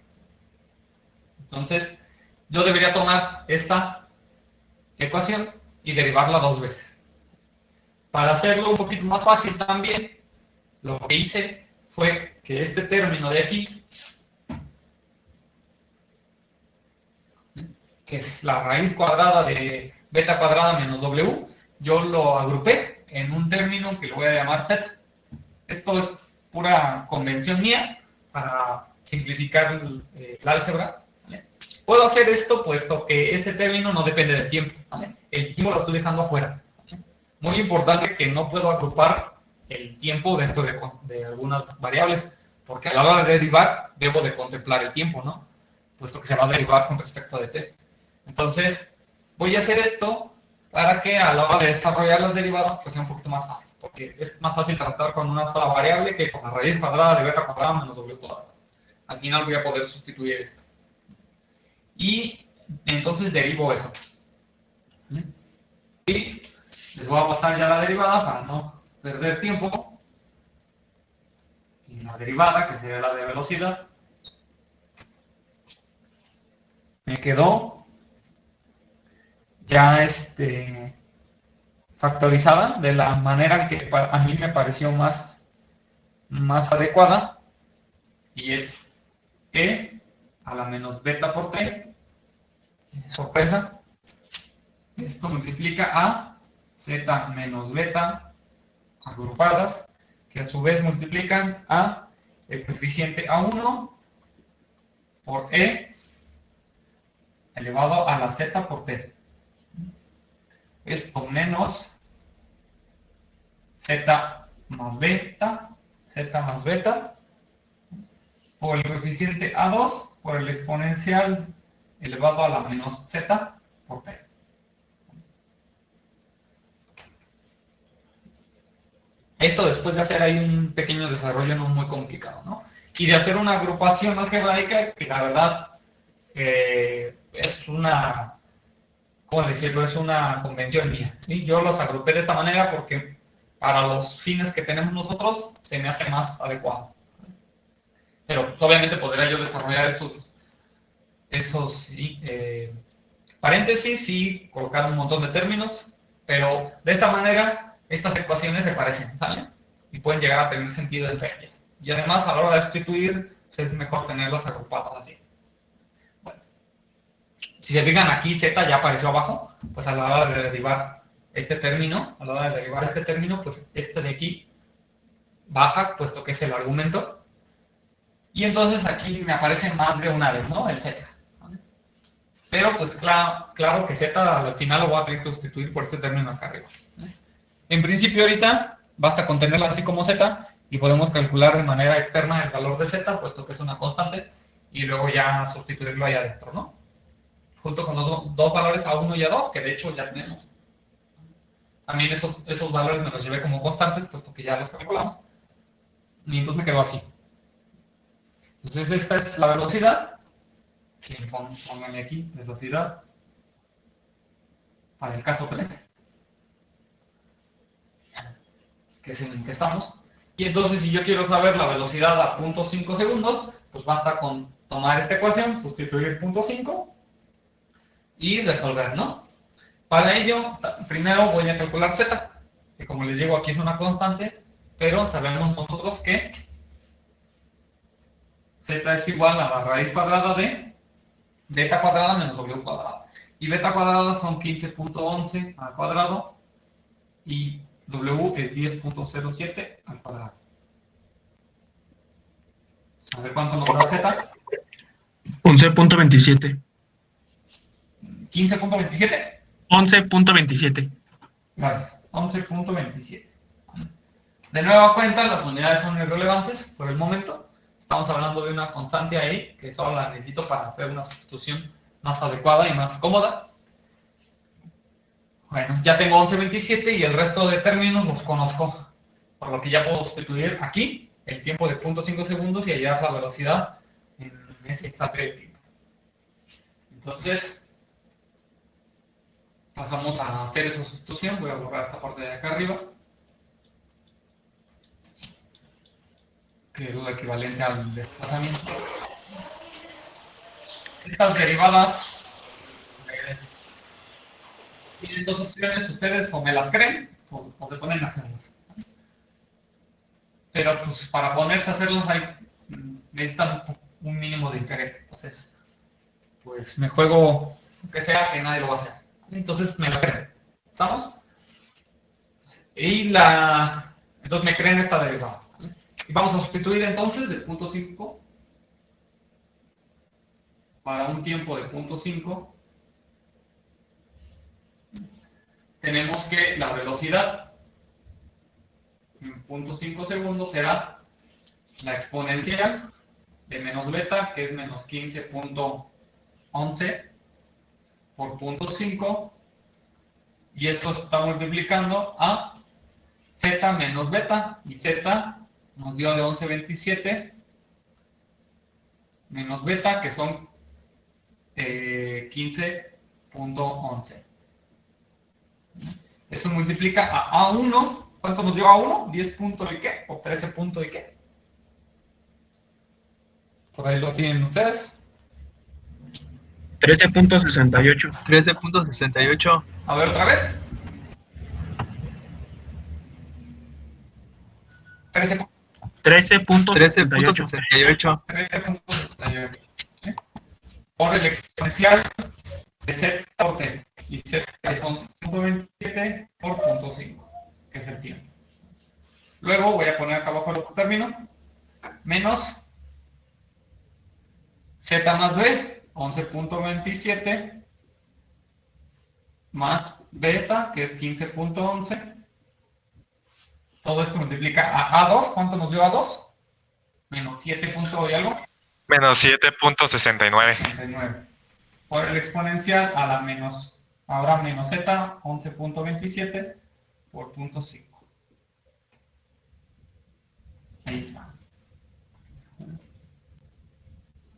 Entonces, yo debería tomar esta ecuación y derivarla 2 veces. Para hacerlo un poquito más fácil también, lo que hice fue que este término de aquí, que es la raíz cuadrada de beta cuadrada menos w, yo lo agrupé en un término que lo voy a llamar z. Esto es pura convención mía para simplificar el álgebra. ¿Vale? Puedo hacer esto puesto que ese término no depende del tiempo. ¿Vale? El tiempo lo estoy dejando afuera. ¿Vale? Muy importante que no puedo agrupar el tiempo dentro de algunas variables, porque a la hora de derivar debo de contemplar el tiempo, ¿no? Puesto que se va a derivar con respecto a t. Entonces, voy a hacer esto para que a la hora de desarrollar las derivadas pues sea un poquito más fácil, porque es más fácil tratar con una sola variable que con la raíz cuadrada de beta cuadrada menos w cuadrada. Al final voy a poder sustituir esto. Y entonces derivo eso. Y les voy a pasar ya la derivada para no perder tiempo. Y la derivada, que sería la de velocidad, me quedó ya factorizada de la manera que a mí me pareció más adecuada, y es E a la menos beta por T. Sorpresa. Esto multiplica a Z menos beta agrupadas, que a su vez multiplican a el coeficiente A1 por E elevado a la Z por T. Esto menos Z más beta por el coeficiente A2 por el exponencial elevado a la menos Z por T. Esto después de hacer ahí un pequeño desarrollo no muy complicado, ¿no? Y de hacer una agrupación algebraica que la verdad es una, ¿cómo decirlo? Es una convención mía, ¿sí? Yo los agrupé de esta manera porque para los fines que tenemos nosotros se me hace más adecuado. Pero pues, obviamente podría yo desarrollar esos paréntesis y colocar un montón de términos, pero de esta manera estas ecuaciones se parecen, ¿sale? Y pueden llegar a tener sentido entre ellas. Y además, a la hora de sustituir, pues es mejor tenerlas agrupadas así. Bueno, si se fijan aquí, Z ya apareció abajo, pues a la hora de derivar este término, pues este de aquí baja, puesto que es el argumento. Y entonces aquí me aparece más de una vez, ¿no? El Z. ¿Vale? Pero pues claro que Z al final lo voy a tener que sustituir por este término acá arriba. ¿Vale? En principio ahorita basta con tenerla así como Z y podemos calcular de manera externa el valor de Z, puesto que es una constante, y luego ya sustituirlo ahí adentro, ¿no? Junto con los dos valores A1 y A2, que de hecho ya tenemos. También esos valores me los llevé como constantes, puesto que ya los calculamos. Y entonces me quedó así. Entonces esta es la velocidad. Pónganle aquí, velocidad. Para el caso 3. Que es en el que estamos. Y entonces si yo quiero saber la velocidad a 0.5 segundos, pues basta con tomar esta ecuación, sustituir 0.5 y resolver, ¿no? Para ello, primero voy a calcular Z, que como les digo aquí es una constante, pero sabemos nosotros que Z es igual a la raíz cuadrada de beta cuadrada menos W cuadrada. Y beta cuadrada son 15.11 al cuadrado y W es 10.07 al cuadrado. A ver cuánto nos da Z. 11.27. 15.27. 11.27. Gracias. 11.27. De nueva cuenta, las unidades son irrelevantes por el momento. Estamos hablando de una constante ahí, que solo la necesito para hacer una sustitución más adecuada y más cómoda. Bueno, ya tengo 11.27 y el resto de términos los conozco. Por lo que ya puedo sustituir aquí el tiempo de 0.5 segundos y hallar la velocidad en ese instante de tiempo. Entonces, pasamos a hacer esa sustitución. Voy a borrar esta parte de acá arriba, que es lo equivalente al desplazamiento. Estas derivadas tienen dos opciones, ustedes o me las creen o se ponen a hacerlas. Pero pues para ponerse a hacerlas necesitan un mínimo de interés. Entonces, pues me juego que sea que nadie lo va a hacer. Entonces me la creen. ¿Estamos? Entonces me creen esta derivada. ¿Vale? Y vamos a sustituir entonces de 0.5 para un tiempo de 0.5. Tenemos que la velocidad en 0.5 segundos será la exponencial de menos beta, que es menos 15.11 por 0.5, y esto está multiplicando a z menos beta, y z nos dio de 11.27 menos beta, que son 15.11. Eso multiplica a A1. ¿Cuánto nos dio A1? 10 punto y qué, o 13 punto y qué. Por ahí lo tienen ustedes. 13.68. 13.68. A ver otra vez. 13.68. 13.68. 13.68. por el exponencial de z por t. Y z es 11.27 por 0.5, que es el tiempo. Luego voy a poner acá abajo el término, menos z más b, 11.27, más beta, que es 15.11. Todo esto multiplica a A2. ¿Cuánto nos dio A2? Menos 7 punto y algo. Menos 7.69. 69. Por el exponencial a la menos, ahora menos z, 11.27 por 0.5. Ahí está.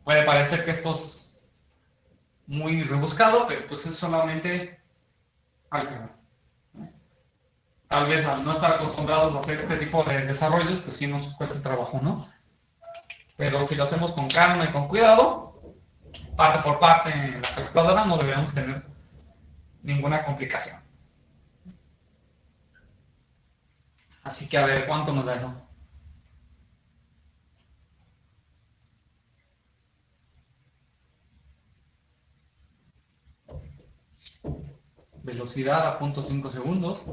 Puede parecer que esto es muy rebuscado, pero pues es solamente álgebra. Tal vez al no estar acostumbrados a hacer este tipo de desarrollos, pues sí nos cuesta trabajo, ¿no? Pero si lo hacemos con calma y con cuidado, parte por parte en la calculadora, no deberíamos tener ninguna complicación. Así que a ver, ¿cuánto nos da eso? Velocidad a 0.5 segundos.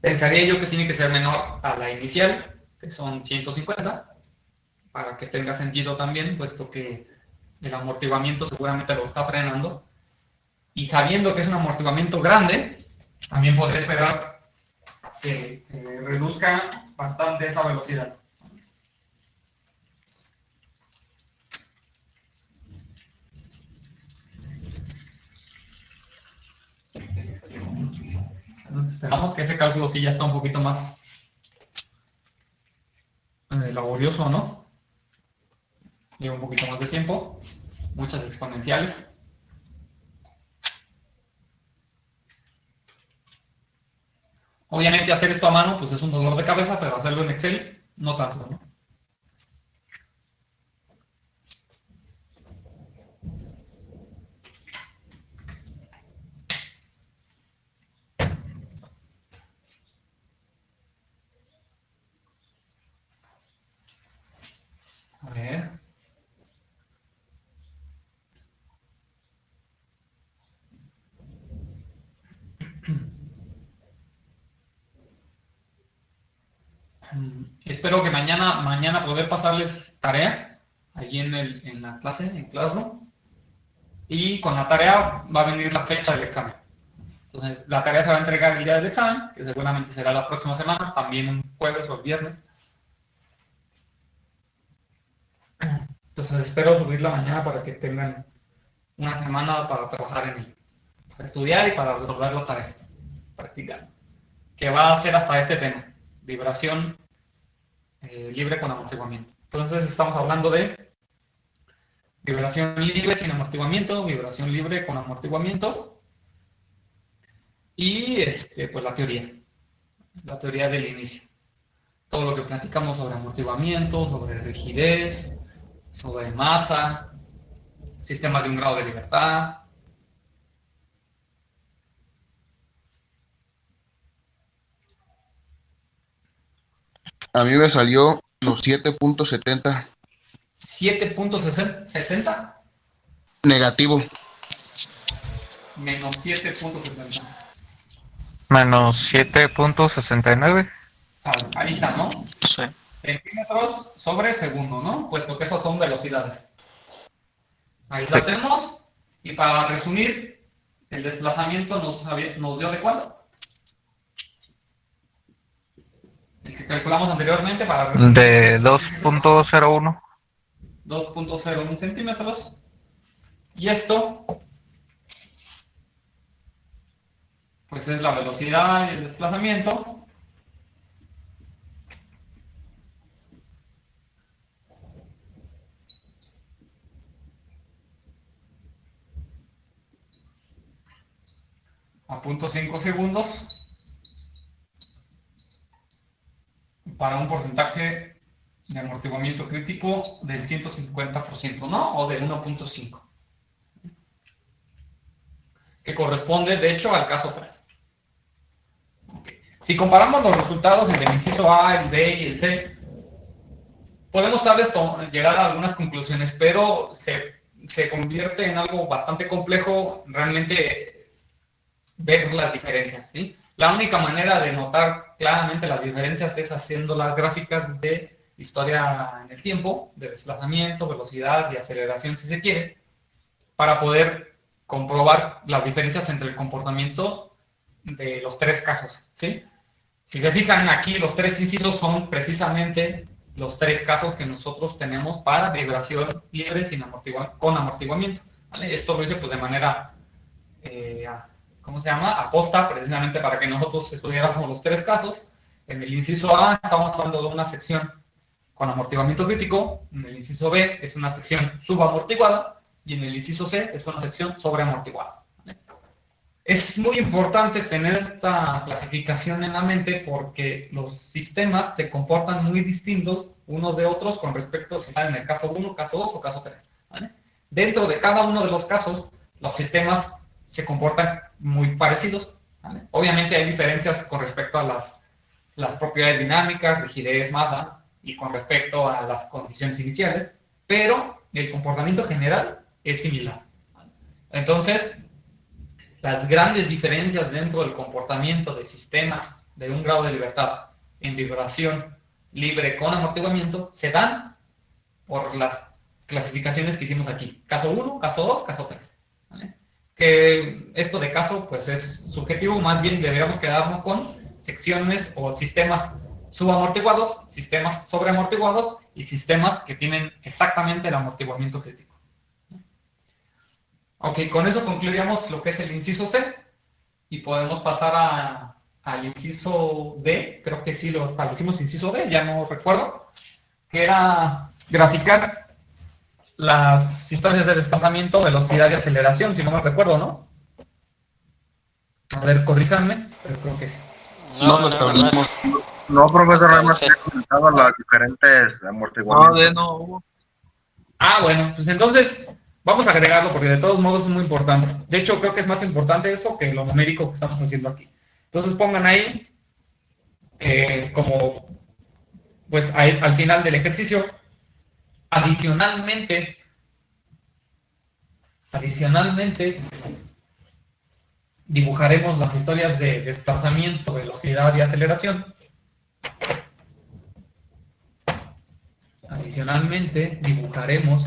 Pensaría yo que tiene que ser menor a la inicial, que son 150, para que tenga sentido también, puesto que el amortiguamiento seguramente lo está frenando. Y sabiendo que es un amortiguamiento grande, también podría esperar que reduzca bastante esa velocidad. Entonces esperamos que ese cálculo sí ya está un poquito más laborioso, ¿no? Lleva un poquito más de tiempo, muchas exponenciales. Obviamente hacer esto a mano pues es un dolor de cabeza, pero hacerlo en Excel no tanto, ¿no? A ver. Espero que mañana poder pasarles tarea ahí en la clase, en Classroom. Y con la tarea va a venir la fecha del examen. Entonces, la tarea se va a entregar el día del examen, que seguramente será la próxima semana, también un jueves o el viernes. Entonces, espero subirla mañana para que tengan una semana para trabajar en ello, para estudiar y para resolver la tarea, practicar. Que va a ser hasta este tema, vibración libre con amortiguamiento. Entonces, estamos hablando de vibración libre sin amortiguamiento, vibración libre con amortiguamiento y pues la teoría del inicio. Todo lo que platicamos sobre amortiguamiento, sobre rigidez, sobre masa, sistemas de un grado de libertad. A mí me salió los 7.70. 7.70 Negativo. menos 7.70. Menos 7.69. Ahí está, ¿no? Sí. Centímetros sobre segundo, ¿no? Puesto que esas son velocidades. Ahí la tenemos. Y para resumir, el desplazamiento nos dio de cuánto. El que calculamos anteriormente para resumir. De 2.01. 2.01 centímetros. Y esto, pues es la velocidad y el desplazamiento. A 0.5 segundos para un porcentaje de amortiguamiento crítico del 150%, ¿no? O de 1.5. Que corresponde, de hecho, al caso 3. Okay. Si comparamos los resultados entre el inciso A, el B y el C, podemos tal vez llegar a algunas conclusiones, pero se convierte en algo bastante complejo realmente ver las diferencias, ¿sí? La única manera de notar claramente las diferencias es haciendo las gráficas de historia en el tiempo, de desplazamiento, velocidad y aceleración, si se quiere, para poder comprobar las diferencias entre el comportamiento de los tres casos, ¿sí? Si se fijan aquí, los tres incisos son precisamente los tres casos que nosotros tenemos para vibración libre con amortiguamiento, ¿vale? Esto lo hice pues de manera, ¿cómo se llama? Aposta, precisamente para que nosotros estudiáramos los tres casos. En el inciso A estamos hablando de una sección con amortiguamiento crítico, en el inciso B es una sección subamortiguada y en el inciso C es una sección sobreamortiguada, ¿vale? Es muy importante tener esta clasificación en la mente porque los sistemas se comportan muy distintos unos de otros con respecto a si están en el caso 1, caso 2 o caso 3, ¿vale? Dentro de cada uno de los casos, los sistemas se comportan muy parecidos, ¿vale? Obviamente hay diferencias con respecto a las propiedades dinámicas, rigidez, masa, y con respecto a las condiciones iniciales, pero el comportamiento general es similar, ¿vale? Entonces, las grandes diferencias dentro del comportamiento de sistemas de un grado de libertad en vibración libre con amortiguamiento se dan por las clasificaciones que hicimos aquí. Caso 1, caso 2, caso 3, ¿vale? Que esto de caso pues es subjetivo, más bien deberíamos quedarnos con secciones o sistemas subamortiguados, sistemas sobreamortiguados y sistemas que tienen exactamente el amortiguamiento crítico. Ok, con eso concluiríamos lo que es el inciso C y podemos pasar al inciso D. Creo que sí lo establecimos, inciso D, ya no recuerdo, que era graficar las instancias de desplazamiento, velocidad y aceleración, si no me recuerdo, ¿no? A ver, corríjanme, pero creo que sí. No, lo establecimos. No, profesor, nada más que comentaba las diferentes No, amortiguamientos. no hubo. Ah, bueno, pues entonces vamos a agregarlo porque de todos modos es muy importante. De hecho, creo que es más importante eso que lo numérico que estamos haciendo aquí. Entonces pongan ahí como, pues al final del ejercicio, adicionalmente, dibujaremos las historias de desplazamiento, velocidad y aceleración. Adicionalmente, dibujaremos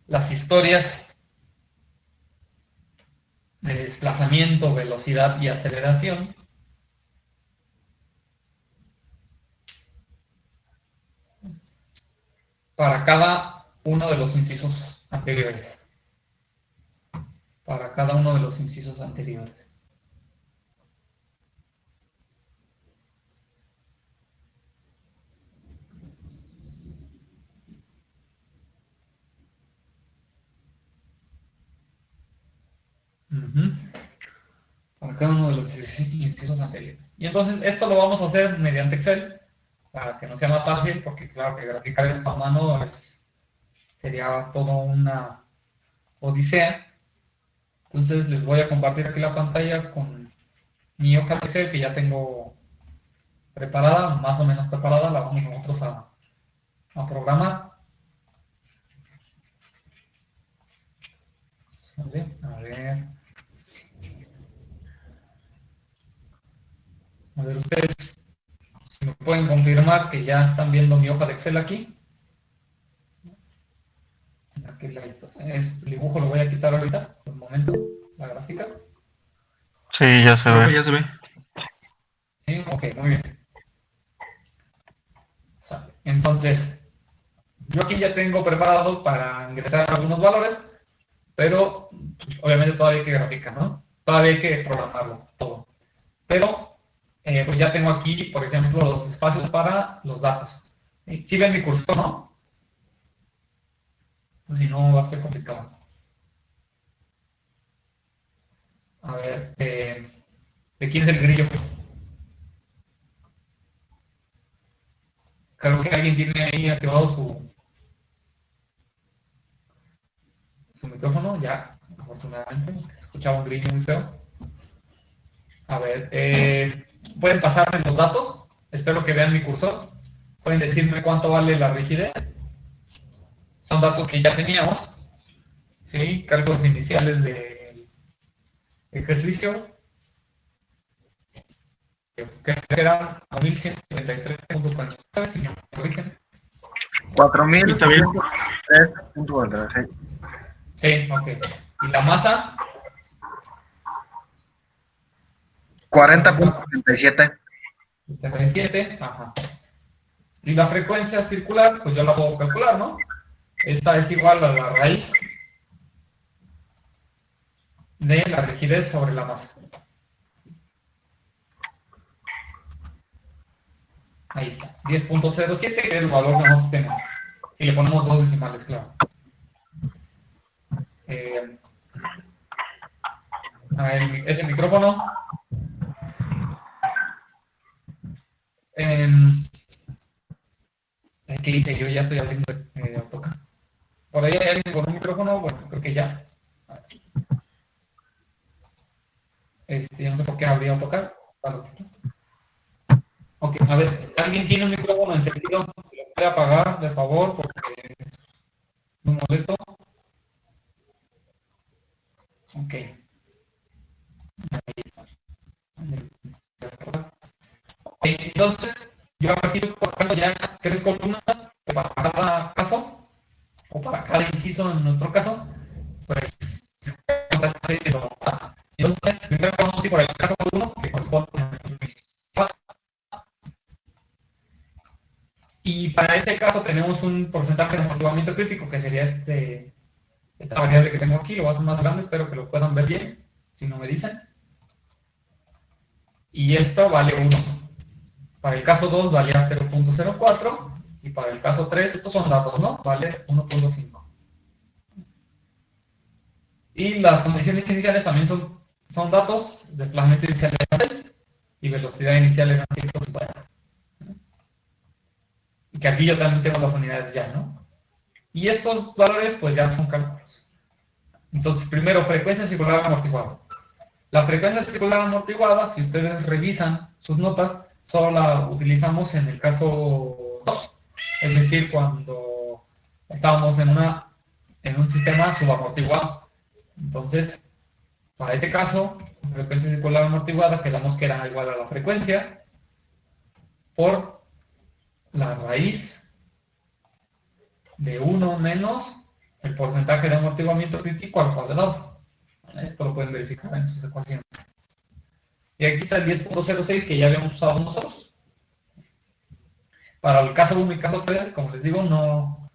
las historias de desplazamiento, velocidad y aceleración para cada uno de los incisos anteriores. Para cada uno de los incisos anteriores. Para cada uno de los incisos anteriores. Y entonces esto lo vamos a hacer mediante Excel para que nos sea más fácil, porque claro que graficar esto a mano sería toda una odisea. Entonces les voy a compartir aquí la pantalla con mi hoja de Excel que ya tengo preparada, más o menos preparada, la vamos nosotros a programar. ¿Vale? A ver ustedes si me pueden confirmar que ya están viendo mi hoja de Excel aquí. Aquí el dibujo lo voy a quitar ahorita, por un momento, la gráfica. Sí, ya se Creo que ve. ya se ve. Sí, ok, muy bien. Entonces, yo aquí ya tengo preparado para ingresar algunos valores, pero pues, obviamente todavía hay que graficar, ¿no? Todavía hay que programarlo todo. Pero pues ya tengo aquí, por ejemplo, los espacios para los datos. ¿Sí ven mi cursor, no? Si no, va a ser complicado. A ver, ¿de quién es el grillo? Creo que alguien tiene ahí activado su micrófono, ya, afortunadamente. Escuchaba un grillo muy feo. A ver, ¿pueden pasarme los datos? Espero que vean mi cursor. ¿Pueden decirme cuánto vale la rigidez? son datos que ya teníamos, ¿sí? Cálculos iniciales del ejercicio, que eran 1173.49, si no me corrigen. 4.3.46. Sí, ok. ¿Y la masa? 40.37. 77, ajá. Y la frecuencia circular, pues yo la puedo calcular, ¿no? Esta es igual a la raíz de la rigidez sobre la masa. Ahí está, 10.07, que es el valor que nosotros tenemos. Si le ponemos dos decimales, claro. A ver, ese micrófono. ¿Qué hice? Yo ya estoy hablando de AutoCAD. ¿Por ahí hay alguien con un micrófono? Bueno, creo que ya. No sé por qué habría AutoCAD. Ok, a ver, ¿alguien tiene un micrófono encendido? ¿Lo puede apagar, de favor? Porque es muy molesto. Ok. Ahí está. Ok, entonces, yo aquí estoy colocando ya 3 columnas para cada caso, o para cada inciso en nuestro caso, pues, entonces, primero vamos a ir por el caso 1, que corresponde a y para ese caso tenemos un porcentaje de amortiguamiento crítico, que sería esta variable que tengo aquí. Lo voy a hacer más grande, espero que lo puedan ver bien, si no me dicen. Y esto vale 1. Para el caso 2 valía 0.04, y para el caso 3, estos son datos, ¿no? Vale 1.5. Y las condiciones iniciales también son datos, desplazamiento inicial de 6 y velocidad inicial en anticiclo superado. Y que aquí yo también tengo las unidades ya, ¿no? Y estos valores pues ya son cálculos. Entonces, primero, frecuencia circular amortiguada. La frecuencia circular amortiguada, si ustedes revisan sus notas, solo la utilizamos en el caso 2, es decir, cuando estábamos en un sistema subamortiguado. Entonces, para este caso, frecuencia circular amortiguada, quedamos que era igual a la frecuencia por la raíz de 1 menos el porcentaje de amortiguamiento crítico al cuadrado. Esto lo pueden verificar en sus ecuaciones. Y aquí está el 10.06 que ya habíamos usado nosotros. Para el caso 1 y caso 3, como les digo, no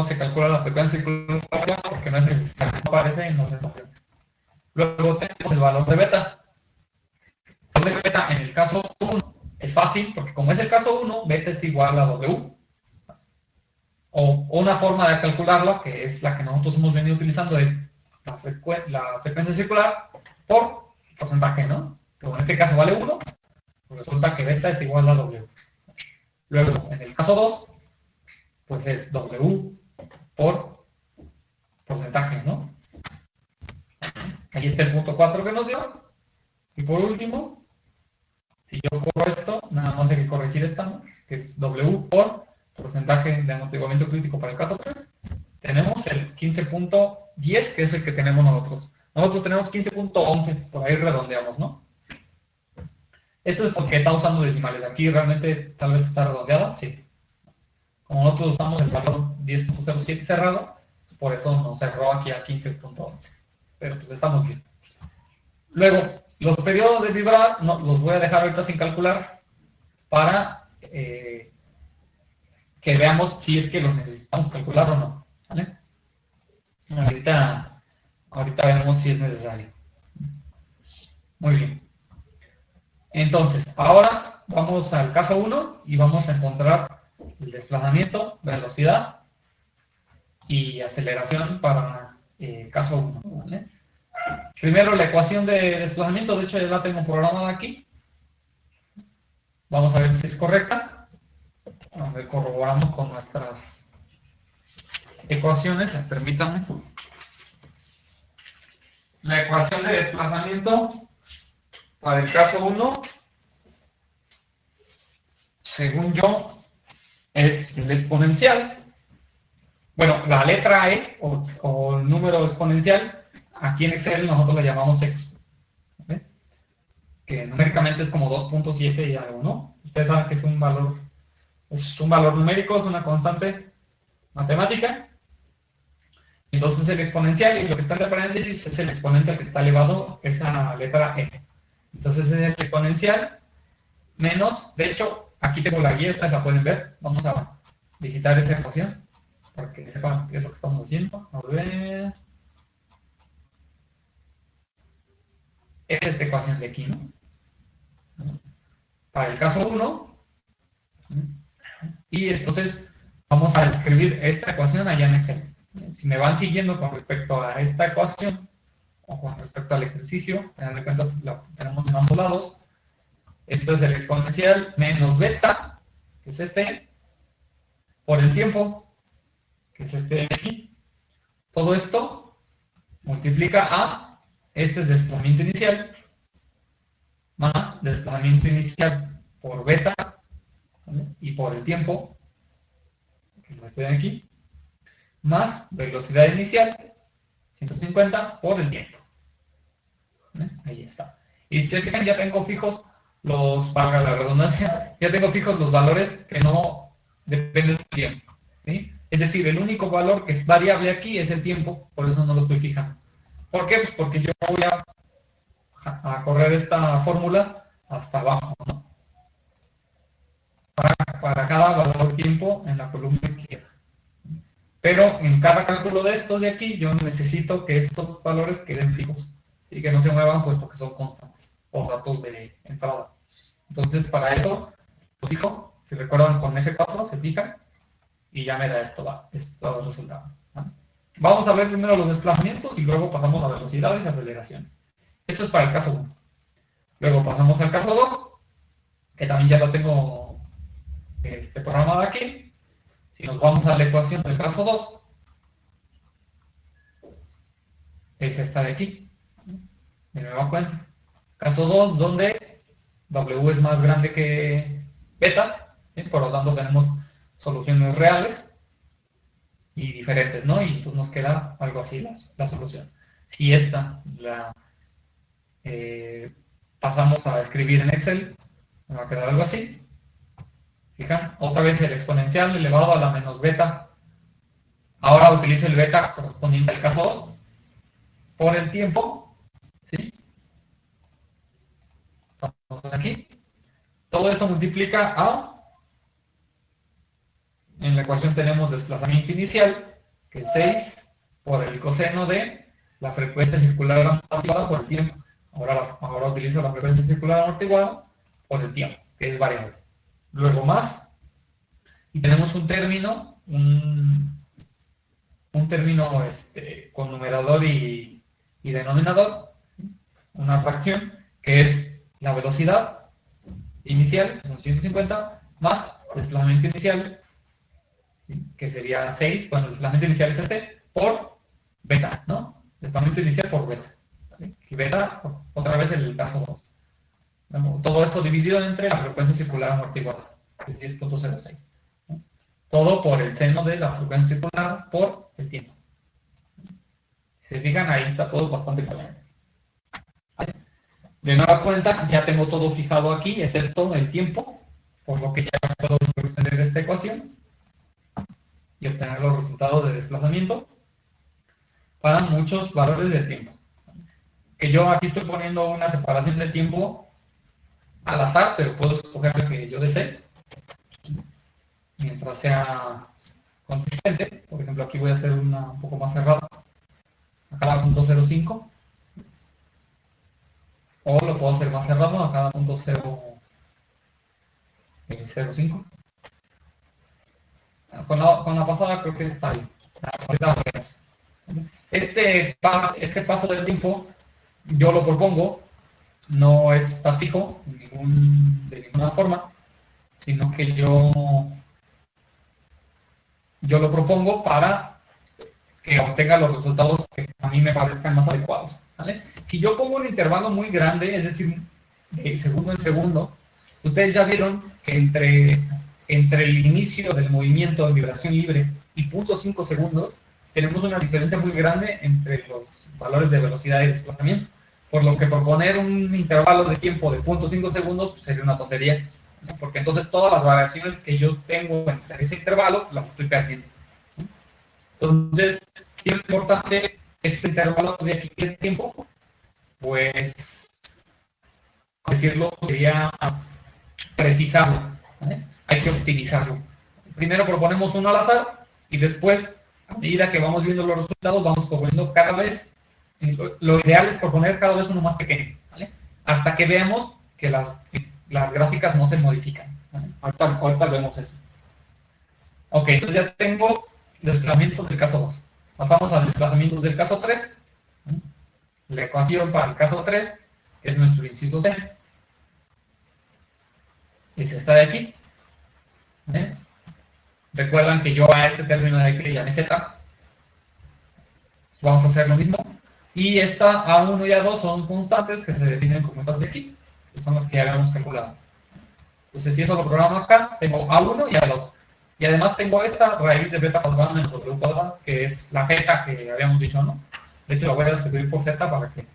se calcula la frecuencia circular porque no es necesario, no aparece en las ecuaciones. Luego tenemos el valor de beta. El valor de beta en el caso 1 es fácil, porque como es el caso 1, beta es igual a W. O una forma de calcularlo, que es la que nosotros hemos venido utilizando, es la frecuencia circular por porcentaje, ¿no? Que en este caso vale 1, pues resulta que beta es igual a W. Luego, en el caso 2, pues es W por porcentaje, ¿no? Ahí está el punto 4 que nos dio. Y por último, si yo corro esto, nada más hay que corregir esta, ¿no? Que es W por porcentaje de amortiguamiento crítico para el caso 3. Tenemos el 15.10, que es el que tenemos nosotros. Nosotros tenemos 15.11, por ahí redondeamos, ¿no? Esto es porque está usando decimales. Aquí realmente tal vez está redondeada, sí. Como nosotros usamos el valor 10.07 cerrado, por eso nos cerró aquí a 15.11. Pero pues estamos bien. Luego, los periodos de vibrar, no, los voy a dejar ahorita sin calcular para que veamos si es que los necesitamos calcular o no. ¿Vale? Ahorita veremos si es necesario. Muy bien. Entonces, ahora vamos al caso 1 y vamos a encontrar el desplazamiento, velocidad y aceleración para el caso 1. ¿Vale? Primero, la ecuación de desplazamiento, de hecho ya la tengo programada aquí. Vamos a ver si es correcta. A ver, corroboramos con nuestras ecuaciones, permítanme. La ecuación de desplazamiento para el caso 1, según yo, es el exponencial Bueno, la letra E o el número exponencial, aquí en Excel nosotros la llamamos X, ¿ok? Que numéricamente es como 2.7 y algo, ¿no? Ustedes saben que es un valor numérico, es una constante matemática. Entonces el exponencial, y lo que está entre paréntesis, es el exponente al que está elevado esa letra E. Entonces es el exponencial menos, de hecho, aquí tengo la guía, ustedes la pueden ver. Vamos a visitar esa ecuación para que sepan qué es lo que estamos haciendo. A ver. Es esta ecuación de aquí, ¿no? Para el caso 1. Y entonces vamos a escribir esta ecuación allá en Excel. Si me van siguiendo con respecto a esta ecuación o con respecto al ejercicio, tengan en cuenta lo tenemos en ambos lados. Esto es el exponencial menos beta, que es este, por el tiempo, que es este de aquí. Todo esto multiplica a, este es desplazamiento inicial, más desplazamiento inicial por beta, ¿vale? Y por el tiempo, que se puede aquí, más velocidad inicial, 150 por el tiempo. ¿Vale? Ahí está. Y si se fijan, ya tengo fijos para la redundancia, ya tengo fijos los valores que no dependen del tiempo, ¿sí? Es decir, el único valor que es variable aquí es el tiempo, por eso no lo estoy fijando. ¿Por qué? Pues porque yo voy a correr esta fórmula hasta abajo, ¿no? Para cada valor tiempo en la columna izquierda. Pero en cada cálculo de estos de aquí, yo necesito que estos valores queden fijos y que no se muevan, puesto que son constantes o datos de entrada. Entonces, para eso, lo fijo. Si recuerdan, con F4 se fijan y ya me da esto resultado, ¿no? Vamos a ver primero los desplazamientos y luego pasamos a velocidades y aceleraciones. Esto es para el caso 1. Luego pasamos al caso 2, que también ya lo tengo programado aquí. Si nos vamos a la ecuación del caso 2, es esta de aquí. Me da cuenta. Caso 2, donde W es más grande que beta, ¿sí? Por lo tanto tenemos soluciones reales y diferentes, ¿no? Y entonces nos queda algo así la solución. Si esta la pasamos a escribir en Excel, me va a quedar algo así. Fijan, otra vez el exponencial elevado a la menos beta. Ahora utilizo el beta correspondiente al caso 2 por el tiempo, ¿sí? Estamos aquí. Todo eso multiplica a, en la ecuación tenemos desplazamiento inicial, que es 6 por el coseno de la frecuencia circular amortiguada por el tiempo. Ahora utilizo la frecuencia circular amortiguada por el tiempo, que es variable. Luego más, y tenemos un término, con numerador y denominador, una fracción, que es la velocidad inicial, que son 150, más desplazamiento inicial, ¿sí? Que sería 6, bueno, el desplazamiento inicial es por beta, ¿no? Desplazamiento inicial por beta. ¿Sí? Y beta, otra vez el caso 2. Todo esto dividido entre la frecuencia circular amortiguada, que es 10.06. ¿No? Todo por el seno de la frecuencia circular por el tiempo. Si se fijan, ahí está todo bastante coherente. ¿Vale? De nueva cuenta, ya tengo todo fijado aquí, excepto el tiempo, por lo que ya puedo extender esta ecuación y obtener los resultados de desplazamiento para muchos valores de tiempo. Que yo aquí estoy poniendo una separación de tiempo al azar, pero puedo escoger lo que yo desee, mientras sea consistente. Por ejemplo, aquí voy a hacer una un poco más cerrada, a cada punto 0.5, o lo puedo hacer más cerrado a cada punto 0.5. Con la pasada creo que está bien. Este paso del tiempo yo lo propongo, no está fijo de ninguna forma, sino que yo lo propongo para que obtenga los resultados que a mí me parezcan más adecuados, ¿vale? Si yo pongo un intervalo muy grande, es decir, de segundo en segundo, ustedes ya vieron que entre el inicio del movimiento en vibración libre y 0.5 segundos, tenemos una diferencia muy grande entre los valores de velocidad y desplazamiento. Por lo que proponer un intervalo de tiempo de 0.5 segundos pues, sería una tontería, ¿no? Porque entonces todas las variaciones que yo tengo entre ese intervalo las estoy perdiendo, ¿no? Entonces, si es importante este intervalo de aquí de tiempo, pues, decirlo, sería precisarlo, ¿vale? Hay que optimizarlo. Primero proponemos uno al azar y después, a medida que vamos viendo los resultados, vamos proponiendo cada vez. Lo ideal es proponer cada vez uno más pequeño, ¿vale? Hasta que veamos que las gráficas no se modifican, ¿vale? Ahorita vemos eso. Ok, entonces ya tengo desplazamientos del caso 2. Pasamos a desplazamientos del caso 3. La ecuación para el caso 3 es nuestro inciso C. Es esta de aquí. ¿Vale? Recuerdan que yo a este término de aquí le llamé Z. Vamos a hacer lo mismo. Y esta A1 y A2 son constantes que se definen como estas de aquí, que son las que ya habíamos calculado. Entonces, si eso lo programo acá, tengo A1 y A2. Y además tengo esta raíz de beta cuadrada menos W cuadrada, que es la Z que habíamos dicho, ¿no? De hecho, la voy a escribir por Z para que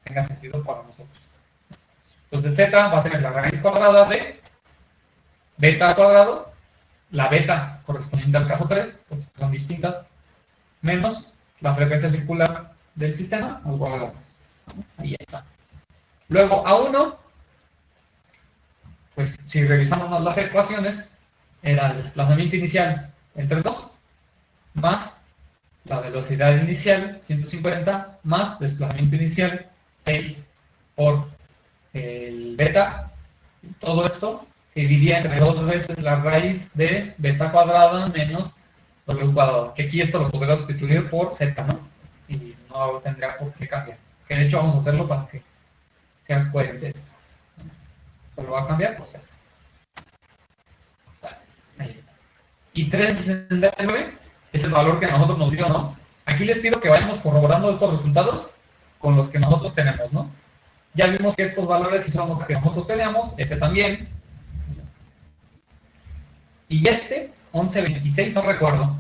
tenga sentido para nosotros. Entonces, Z va a ser la raíz cuadrada de beta al cuadrado, la beta correspondiente al caso 3, pues son distintas, menos la frecuencia circular del sistema al cuadrado. Ahí está. Luego A1, pues si revisamos las ecuaciones, era el desplazamiento inicial entre 2 más la velocidad inicial 150 más desplazamiento inicial 6 por el beta. Todo esto se dividía entre 2 veces la raíz de beta cuadrada menos W cuadrado, que aquí esto lo podría sustituir por Z, ¿no? Y no tendría por qué cambiar. Que de hecho vamos a hacerlo para que sean coherentes. Pero va a cambiar por Z. Ahí está. Y 369 es el valor que a nosotros nos dio, ¿no? Aquí les pido que vayamos corroborando estos resultados con los que nosotros tenemos, ¿no? Ya vimos que estos valores sí son los que nosotros tenemos, este también. Y este, 1126, no recuerdo.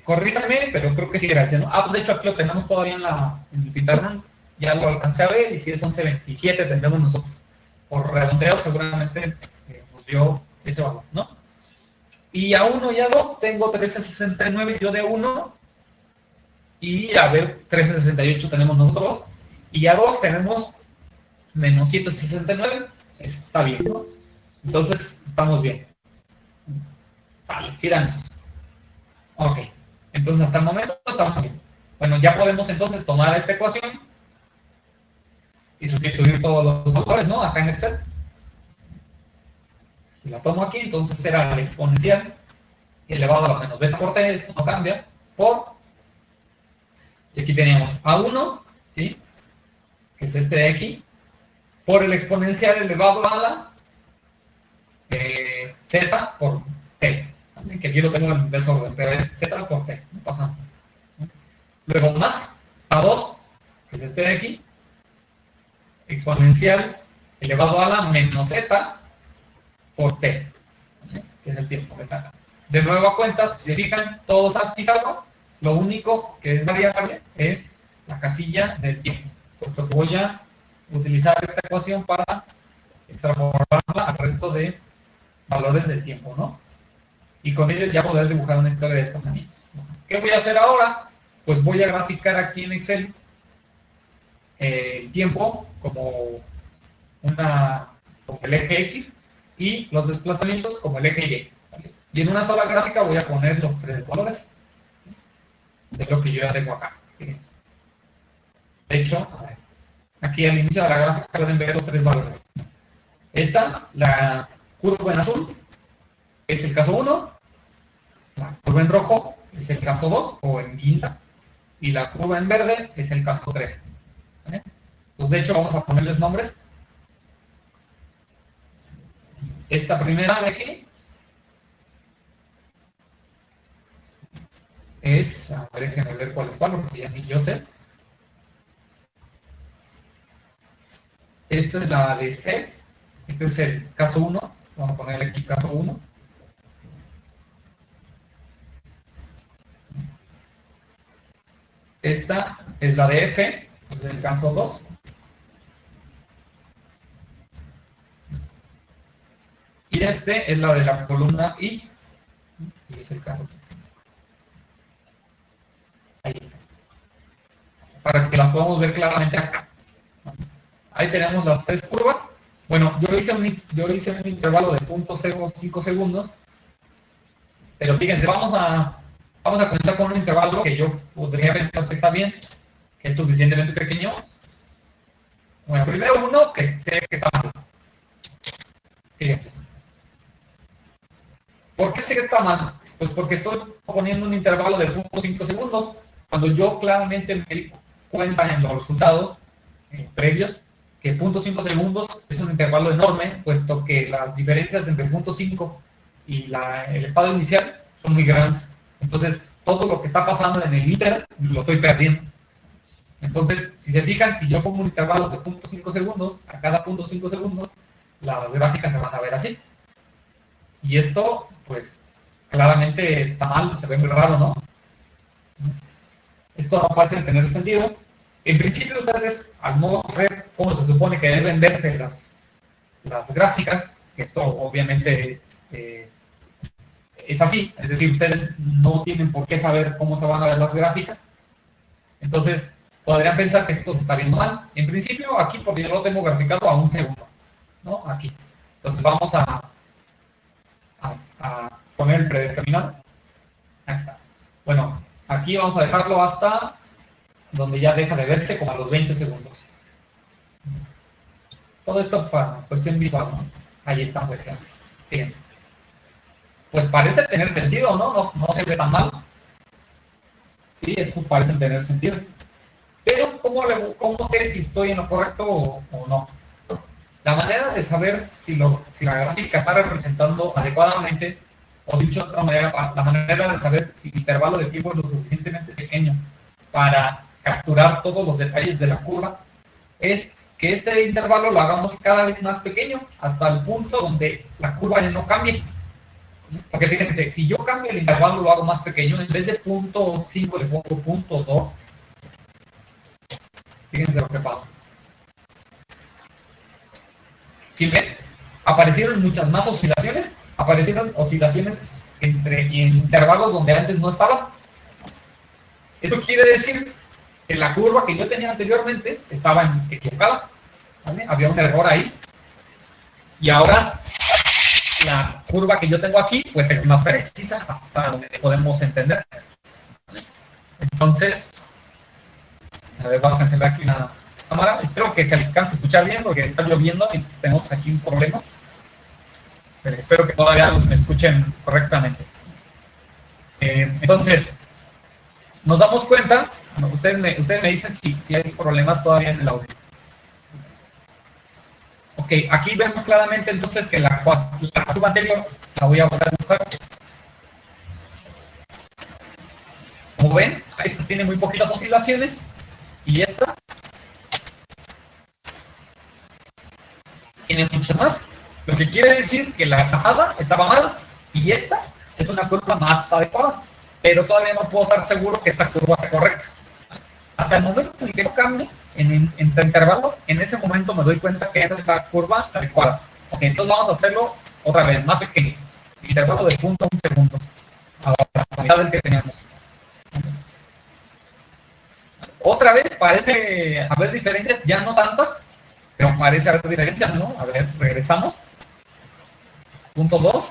Corríjame, pero creo que sí era ese, ¿no? Ah, pues de hecho aquí lo tenemos todavía en el pizarrón. Ya lo alcancé a ver, y si es 1127 tendremos nosotros. Por redondeo seguramente nos dio ese valor, ¿no? Y a 1 y a 2 tengo 1369 yo de 1. Y a ver, 1368 tenemos nosotros. Y a 2 tenemos menos 769. Está bien, ¿no? Entonces, estamos bien. Sale, sí dan eso. Ok. Entonces, hasta el momento estamos bien. Bueno, ya podemos entonces tomar esta ecuación y sustituir todos los valores, ¿no? Acá en Excel. Si la tomo aquí, entonces será el exponencial elevado a la menos beta por t, esto no cambia, por, y aquí teníamos a1, ¿sí? Que es este de aquí, por el exponencial elevado a la z por t, ¿vale? Que aquí lo tengo en desorden, pero es z por t, no pasa nada. Luego más a2, que es este de aquí, exponencial elevado a la menos z por t, ¿vale? Que es el tiempo que saca. De nueva cuenta, si se fijan, todo está fijado, lo único que es variable es la casilla del tiempo, puesto que voy a utilizar esta ecuación para extrapolarla al resto de valores del tiempo, ¿no? Y con ello ya poder dibujar una historia de esta manera. ¿Qué voy a hacer ahora? Pues voy a graficar aquí en Excel el tiempo como el eje X y los desplazamientos como el eje Y, ¿vale? Y en una sola gráfica voy a poner los tres valores de lo que yo ya tengo acá. Fíjense. De hecho, aquí al inicio de la gráfica pueden ver los tres valores. Esta, la curva en azul, es el caso 1, la curva en rojo es el caso 2, o en guinda, y la curva en verde es el caso 3. ¿Vale? Pues de hecho vamos a ponerles nombres. Esta primera de aquí es, a ver, déjenme ver cuál es cuál, porque ya ni yo sé. Esta es la de C, este es el caso 1, vamos a ponerle aquí caso 1. Esta es la de F, es el caso 2. Y este es la de la columna I, y es el caso 3. Ahí está. Para que las podamos ver claramente acá. Ahí tenemos las tres curvas. Bueno, yo hice un intervalo de 0.05 segundos. Pero fíjense, vamos a comenzar con un intervalo que yo podría pensar que está bien, que es suficientemente pequeño. Bueno, primero uno que sé que está mal. Fíjense. ¿Por qué sé que está mal? Pues porque estoy poniendo un intervalo de 0.5 segundos, cuando yo claramente me di cuenta en los resultados previos que 0.5 segundos es un intervalo enorme, puesto que las diferencias entre 0.5 y el estado inicial son muy grandes. Entonces, todo lo que está pasando en el iter lo estoy perdiendo. Entonces, si se fijan, si yo pongo un intervalo de 0.5 segundos, a cada 0.5 segundos, las gráficas se van a ver así. Y esto, pues, claramente está mal, se ve muy raro, ¿no? Esto no parece tener sentido. En principio, ustedes, al modo de ver cómo se supone que deben verse las gráficas, que esto obviamente es así, es decir, ustedes no tienen por qué saber cómo se van a ver las gráficas. Entonces, podrían pensar que esto se está viendo mal. En principio, aquí, porque yo lo tengo graficado a 1 segundo, ¿no? Aquí. Entonces, vamos a poner el predeterminado. Ahí está. Bueno, aquí vamos a dejarlo hasta donde ya deja de verse, como a los 20 segundos. Todo esto para cuestión visual, ¿no? Ahí está, por ejemplo. Fíjense. Pues parece tener sentido, ¿no? No se ve tan mal. Sí, estos parecen tener sentido. Pero, ¿cómo sé si estoy en lo correcto o no? La manera de saber si la gráfica está representando adecuadamente, o dicho de otra manera, la manera de saber si el intervalo de tiempo es lo suficientemente pequeño para capturar todos los detalles de la curva, es que este intervalo lo hagamos cada vez más pequeño, hasta el punto donde la curva ya no cambie. Porque fíjense, si yo cambio el intervalo, lo hago más pequeño, en vez de 0.5 le pongo 0.2. Fíjense lo que pasa. Si ven, aparecieron muchas más oscilaciones, aparecieron oscilaciones en intervalos donde antes no estaba. Eso quiere decir que la curva que yo tenía anteriormente estaba equivocada, ¿vale? Había un error ahí. Y ahora la curva que yo tengo aquí, pues es más precisa, hasta donde podemos entender. Entonces, a ver, vamos a encender aquí una cámara. Espero que se alcance a escuchar bien, porque está lloviendo y tenemos aquí un problema. Pero espero que todavía me escuchen correctamente. Entonces, nos damos cuenta, ustedes me dicen si hay problemas todavía en el audio. Ok, aquí vemos claramente entonces que la curva anterior la voy a volver a buscar. Como ven, esta tiene muy poquitas oscilaciones y esta tiene muchas más. Lo que quiere decir que la pasada estaba mal y esta es una curva más adecuada. Pero todavía no puedo estar seguro que esta curva sea correcta. Hasta el momento en que yo cambie entre intervalos, en ese momento me doy cuenta que esa es la curva adecuada. Ok, entonces vamos a hacerlo otra vez, más pequeño. Intervalo de 0.1 segundo. Ahora, la mitad del que teníamos. Otra vez parece haber diferencias, ya no tantas, pero parece haber diferencias, ¿no? A ver, regresamos. 0.2.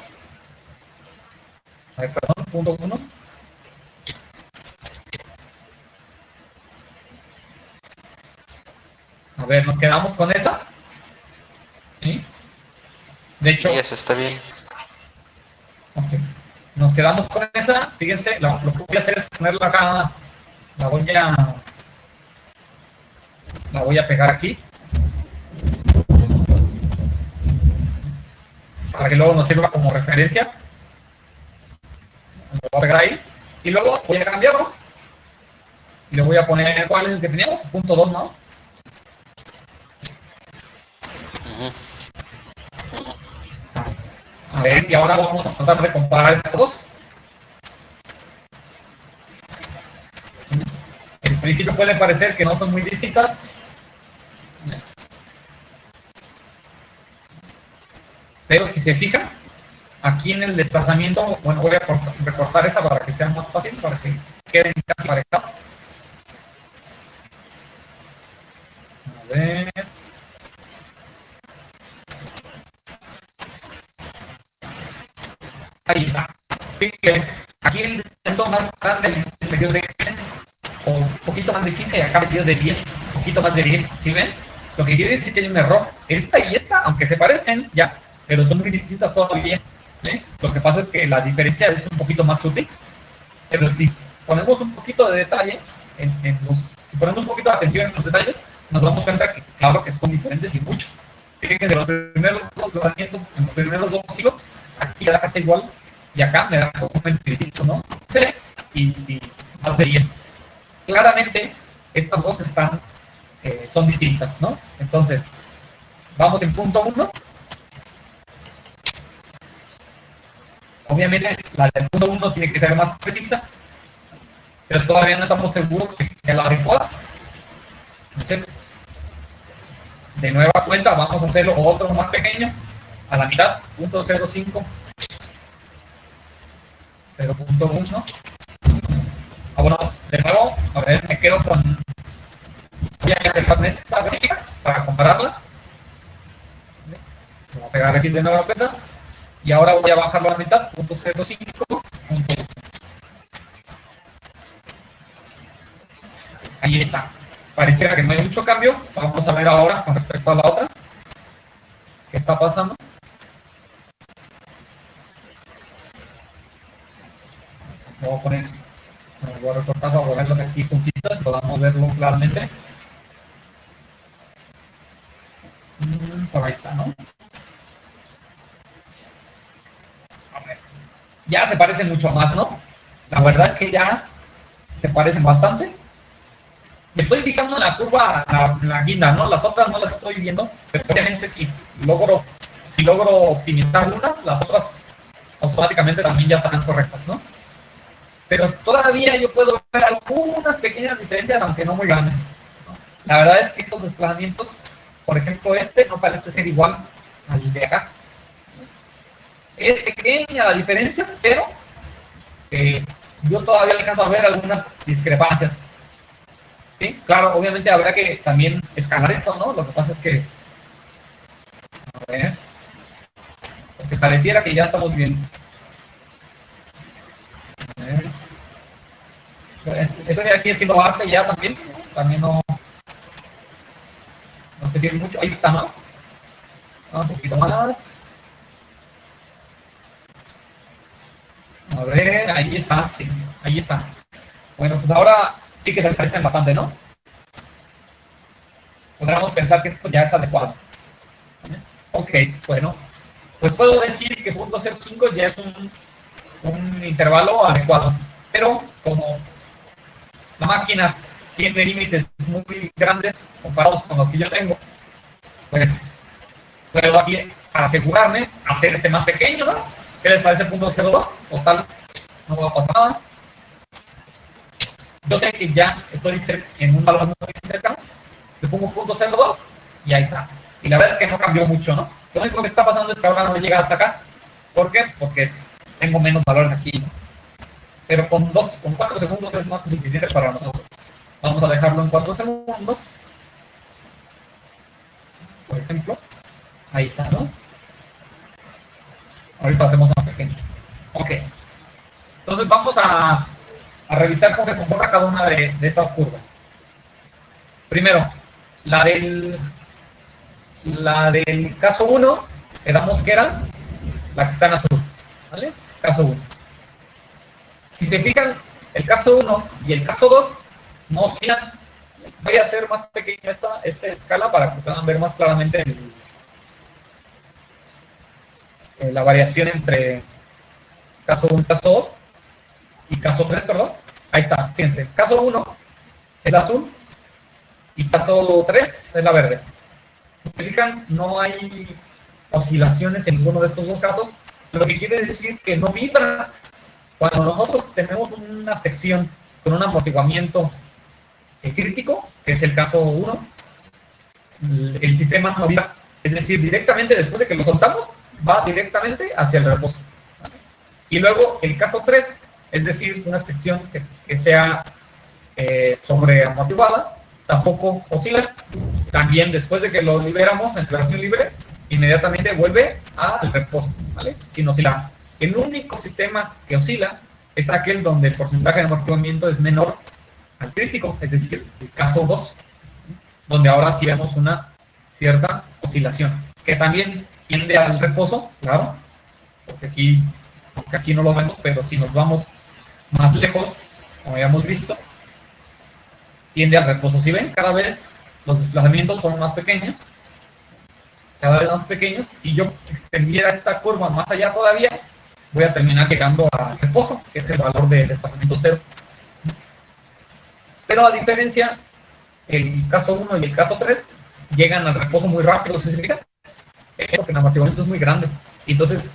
A ver, perdón, 0.1. A ver, nos quedamos con esa. ¿Sí? De hecho, Sí, eso está bien. okay. Nos quedamos con esa. Fíjense, lo que voy a hacer es ponerla acá. La voy a pegar aquí. Para que luego nos sirva como referencia. Lo voy a pegar ahí. Y luego voy a cambiarlo. Y le voy a poner, ¿cuál es el que teníamos? 0.2, ¿no? A ver, y ahora vamos a tratar de comparar estas dos. El principio puede parecer que no son muy distintas. Pero si se fijan, aquí en el desplazamiento, bueno, voy a recortar esa para que sea más fácil, para que queden casi parejas. A ver. Ahí está. Aquí el centro más grande es metido de 15, o un poquito más de 15, y acá metido de 10, un poquito más de 10, ¿sí ven? Lo que quiere decir que hay un error. Esta y esta, aunque se parecen, ya, pero son muy distintas todavía. ¿Sí? Lo que pasa es que la diferencia es un poquito más sutil. Pero si ponemos un poquito de detalle, si ponemos un poquito de atención en los detalles, nos damos cuenta que, claro, que son diferentes y muchos. Fíjense, los primeros dos lanzamientos, en los primeros dos siglos, aquí ya da casi igual, y acá me da totalmente distinto, ¿no? Sí, y más de 10. Claramente, estas dos son distintas, ¿no? Entonces, vamos en punto 1. Obviamente, la del punto 1 tiene que ser más precisa, pero todavía no estamos seguros que sea la adecuada. Entonces, de nueva cuenta, vamos a hacerlo otro más pequeño, a la mitad, punto 0.5, 0.1. Bueno, de nuevo, a ver, me quedo con... Voy a agregar esta gráfica para compararla. Voy a pegar aquí de nueva cuenta. Y ahora voy a bajarlo a la mitad, punto 0.5. Ahí está. Pareciera que no hay mucho cambio. Vamos a ver ahora con respecto a la otra. ¿Qué está pasando? Voy a poner... voy a recortar para ponerlo aquí juntitos, podamos verlo claramente. Por ahí está, ¿no? A ver. Ya se parecen mucho más, ¿no? La verdad es que ya se parecen bastante. Me estoy fijando en la curva, la guinda, ¿no? Las otras no las estoy viendo, pero obviamente si logro optimizar una, las otras automáticamente también ya estarán correctas, ¿no? Pero todavía yo puedo ver algunas pequeñas diferencias, aunque no muy grandes, ¿no? La verdad es que estos desplazamientos, por ejemplo, no parece ser igual al de acá. Es pequeña la diferencia, pero yo todavía alcanzo a ver algunas discrepancias. ¿Sí? Claro, obviamente habrá que también escalar esto, ¿no? Lo que pasa es que... A ver... Porque pareciera que ya estamos bien. A ver... Estoy aquí haciendo base ya también. También no se tiene mucho. Ahí está, ¿no? Un poquito más. A ver, ahí está, sí, ahí está. Bueno, pues ahora sí que se parecen bastante, ¿no? Podríamos pensar que esto ya es adecuado. Ok, bueno. Pues puedo decir que punto 0.5 ya es un intervalo adecuado. Pero como la máquina tiene límites muy grandes comparados con los que yo tengo, pues puedo aquí, para asegurarme, hacer este más pequeño, ¿no? ¿Qué les parece punto 0.2? Total, no va a pasar nada. Yo sé que ya estoy en un valor muy cercano, le pongo punto 0.2 y ahí está. Y la verdad es que no cambió mucho, ¿no? Lo único que está pasando es que ahora no llega hasta acá. ¿Por qué? Porque tengo menos valores aquí, ¿no? Pero con 4 segundos es más que suficiente para nosotros. Vamos a dejarlo en 4 segundos. Por ejemplo. Ahí está, ¿no? Ahorita hacemos más pequeño. Ok. Entonces vamos a revisar cómo se comporta cada una de estas curvas. Primero, la del caso 1, quedamos que era la que está en azul. ¿Vale? Caso 1. Si se fijan, el caso 1 y el caso 2 no oscilan. Voy a hacer más pequeña esta escala para que puedan ver más claramente la variación entre caso 1, caso 2 y caso 3, perdón. Ahí está, fíjense. Caso 1 es azul y caso 3 es la verde. Si se fijan, no hay oscilaciones en ninguno de estos dos casos, lo que quiere decir que no vibra. Cuando nosotros tenemos una sección con un amortiguamiento el crítico, que es el caso 1, el sistema no vibra, es decir, directamente después de que lo soltamos, va directamente hacia el reposo. ¿Vale? Y luego el caso 3, es decir, una sección que sea sobreamortiguada, tampoco oscila. También después de que lo liberamos en relación libre, inmediatamente vuelve al reposo, ¿vale? Sin oscilar. El único sistema que oscila es aquel donde el porcentaje de amortiguamiento es menor al crítico, es decir, el caso 2, donde ahora sí vemos una cierta oscilación, que también tiende al reposo, claro, porque aquí no lo vemos, pero si nos vamos más lejos, como habíamos visto, tiende al reposo. Si ven, cada vez los desplazamientos son más pequeños, cada vez más pequeños. Si yo extendiera esta curva más allá todavía, voy a terminar llegando al reposo, que es el valor de desplazamiento 0. Pero a diferencia, el caso 1 y el caso 3 llegan al reposo muy rápido, ¿se explica? Porque el amortiguamiento es muy grande. Y entonces,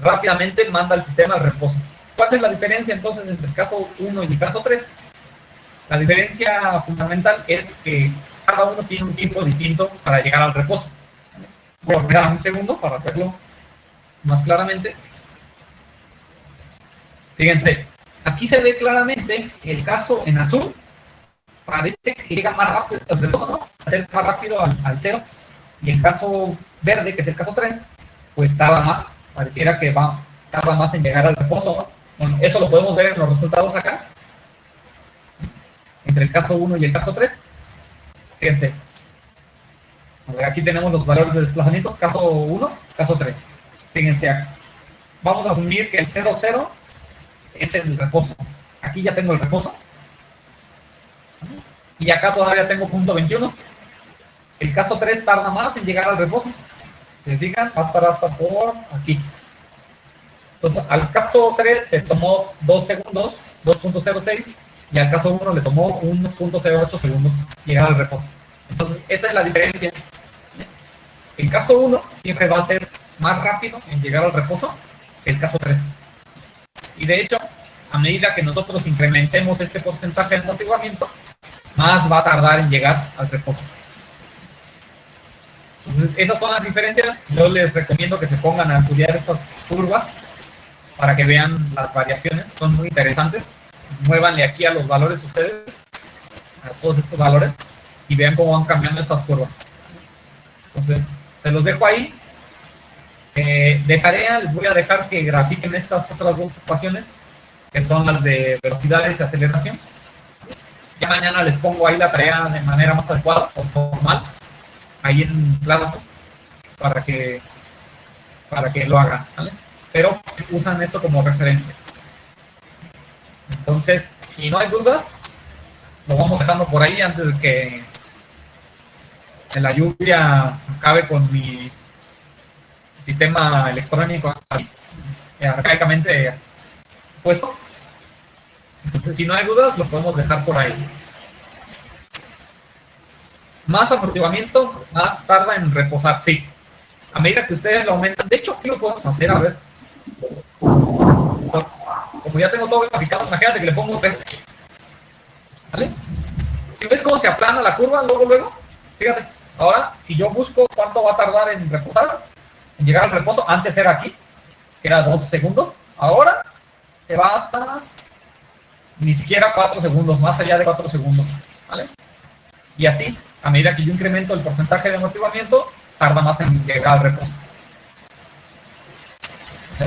rápidamente manda el sistema al reposo. ¿Cuál es la diferencia entonces entre el caso 1 y el caso 3? La diferencia fundamental es que cada uno tiene un tiempo distinto para llegar al reposo. Voy a esperar un segundo para verlo más claramente. Fíjense, aquí se ve claramente el caso en azul. Parece que llega más rápido al reposo, ¿no? Acerca más rápido al 0. Y el caso verde, que es el caso 3, pues tarda más. Pareciera que tarda más en llegar al reposo, ¿no? Bueno, eso lo podemos ver en los resultados acá. Entre el caso 1 y el caso 3. Fíjense. Aquí tenemos los valores de desplazamientos, caso 1, caso 3. Fíjense acá. Vamos a asumir que el 0, 0 es el reposo. Aquí ya tengo el reposo. Y acá todavía tengo punto 21. El caso 3 tarda más en llegar al reposo. ¿Se fijan? Va a estar hasta por aquí. Entonces, al caso 3 se tomó 2 segundos, 2.06. Y al caso 1 le tomó 1.08 segundos llegar al reposo. Entonces, esa es la diferencia. El caso 1 siempre va a ser más rápido en llegar al reposo que el caso 3. Y de hecho, a medida que nosotros incrementemos este porcentaje de amortiguamiento, más va a tardar en llegar al reposo. Entonces, esas son las diferencias. Yo les recomiendo que se pongan a estudiar estas curvas para que vean las variaciones. Son muy interesantes. Muévanle aquí a los valores ustedes, a todos estos valores, y vean cómo van cambiando estas curvas. Entonces, se los dejo ahí. De tarea les voy a dejar que grafiquen estas otras dos ecuaciones, que son las de velocidades y aceleración. Ya mañana les pongo ahí la tarea de manera más adecuada o formal, ahí en clase, para que lo hagan, ¿vale? Pero usan esto como referencia. Entonces, si no hay dudas, lo vamos dejando por ahí antes de que la lluvia acabe con mi sistema electrónico arcaicamente puesto. Entonces, si no hay dudas, lo podemos dejar por ahí. Más amortiguamiento, más tarda en reposar, sí. A medida que ustedes lo aumentan, de hecho, aquí lo podemos hacer, a ver. Como ya tengo todo graficado, imagínate que le pongo 3. ¿Vale? Si ves cómo se aplana la curva, luego, fíjate. Ahora, si yo busco cuánto va a tardar en reposar, en llegar al reposo, antes era aquí, que era 2 segundos. Ahora se va hasta ni siquiera 4 segundos, más allá de 4 segundos. ¿Vale? Y así, a medida que yo incremento el porcentaje de amortiguamiento, tarda más en llegar al reposo. ¿Sí?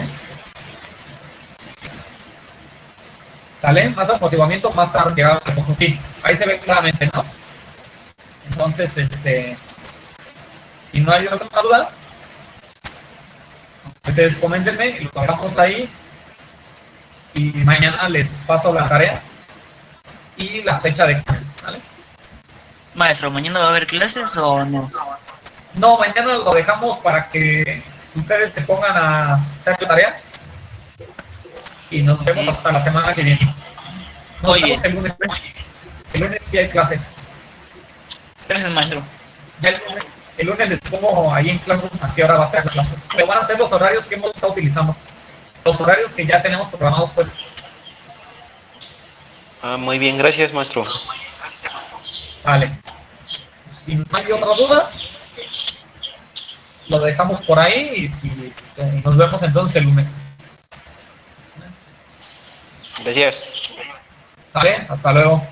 ¿Sale? Más amortiguamiento, más tarde en llegar al reposo. Sí, ahí se ve claramente, ¿no? Entonces, si no hay otra duda, ustedes coméntenme y lo dejamos ahí. Y mañana les paso la tarea y la fecha de examen, ¿vale? Maestro, ¿mañana va a haber clases o no? No, mañana lo dejamos para que ustedes se pongan a hacer la tarea y nos vemos hasta la semana que viene. Nos vemos el lunes. El lunes sí hay clase. Gracias, maestro. Ya el lunes les pongo ahí en clase a qué hora va a ser la clase. Pero van a ser los horarios que hemos estado utilizando. Los horarios que ya tenemos programados, pues. Muy bien, gracias, maestro. Vale. Si no hay otra duda, lo dejamos por ahí y nos vemos entonces el lunes. Gracias. ¿Vale? Hasta luego.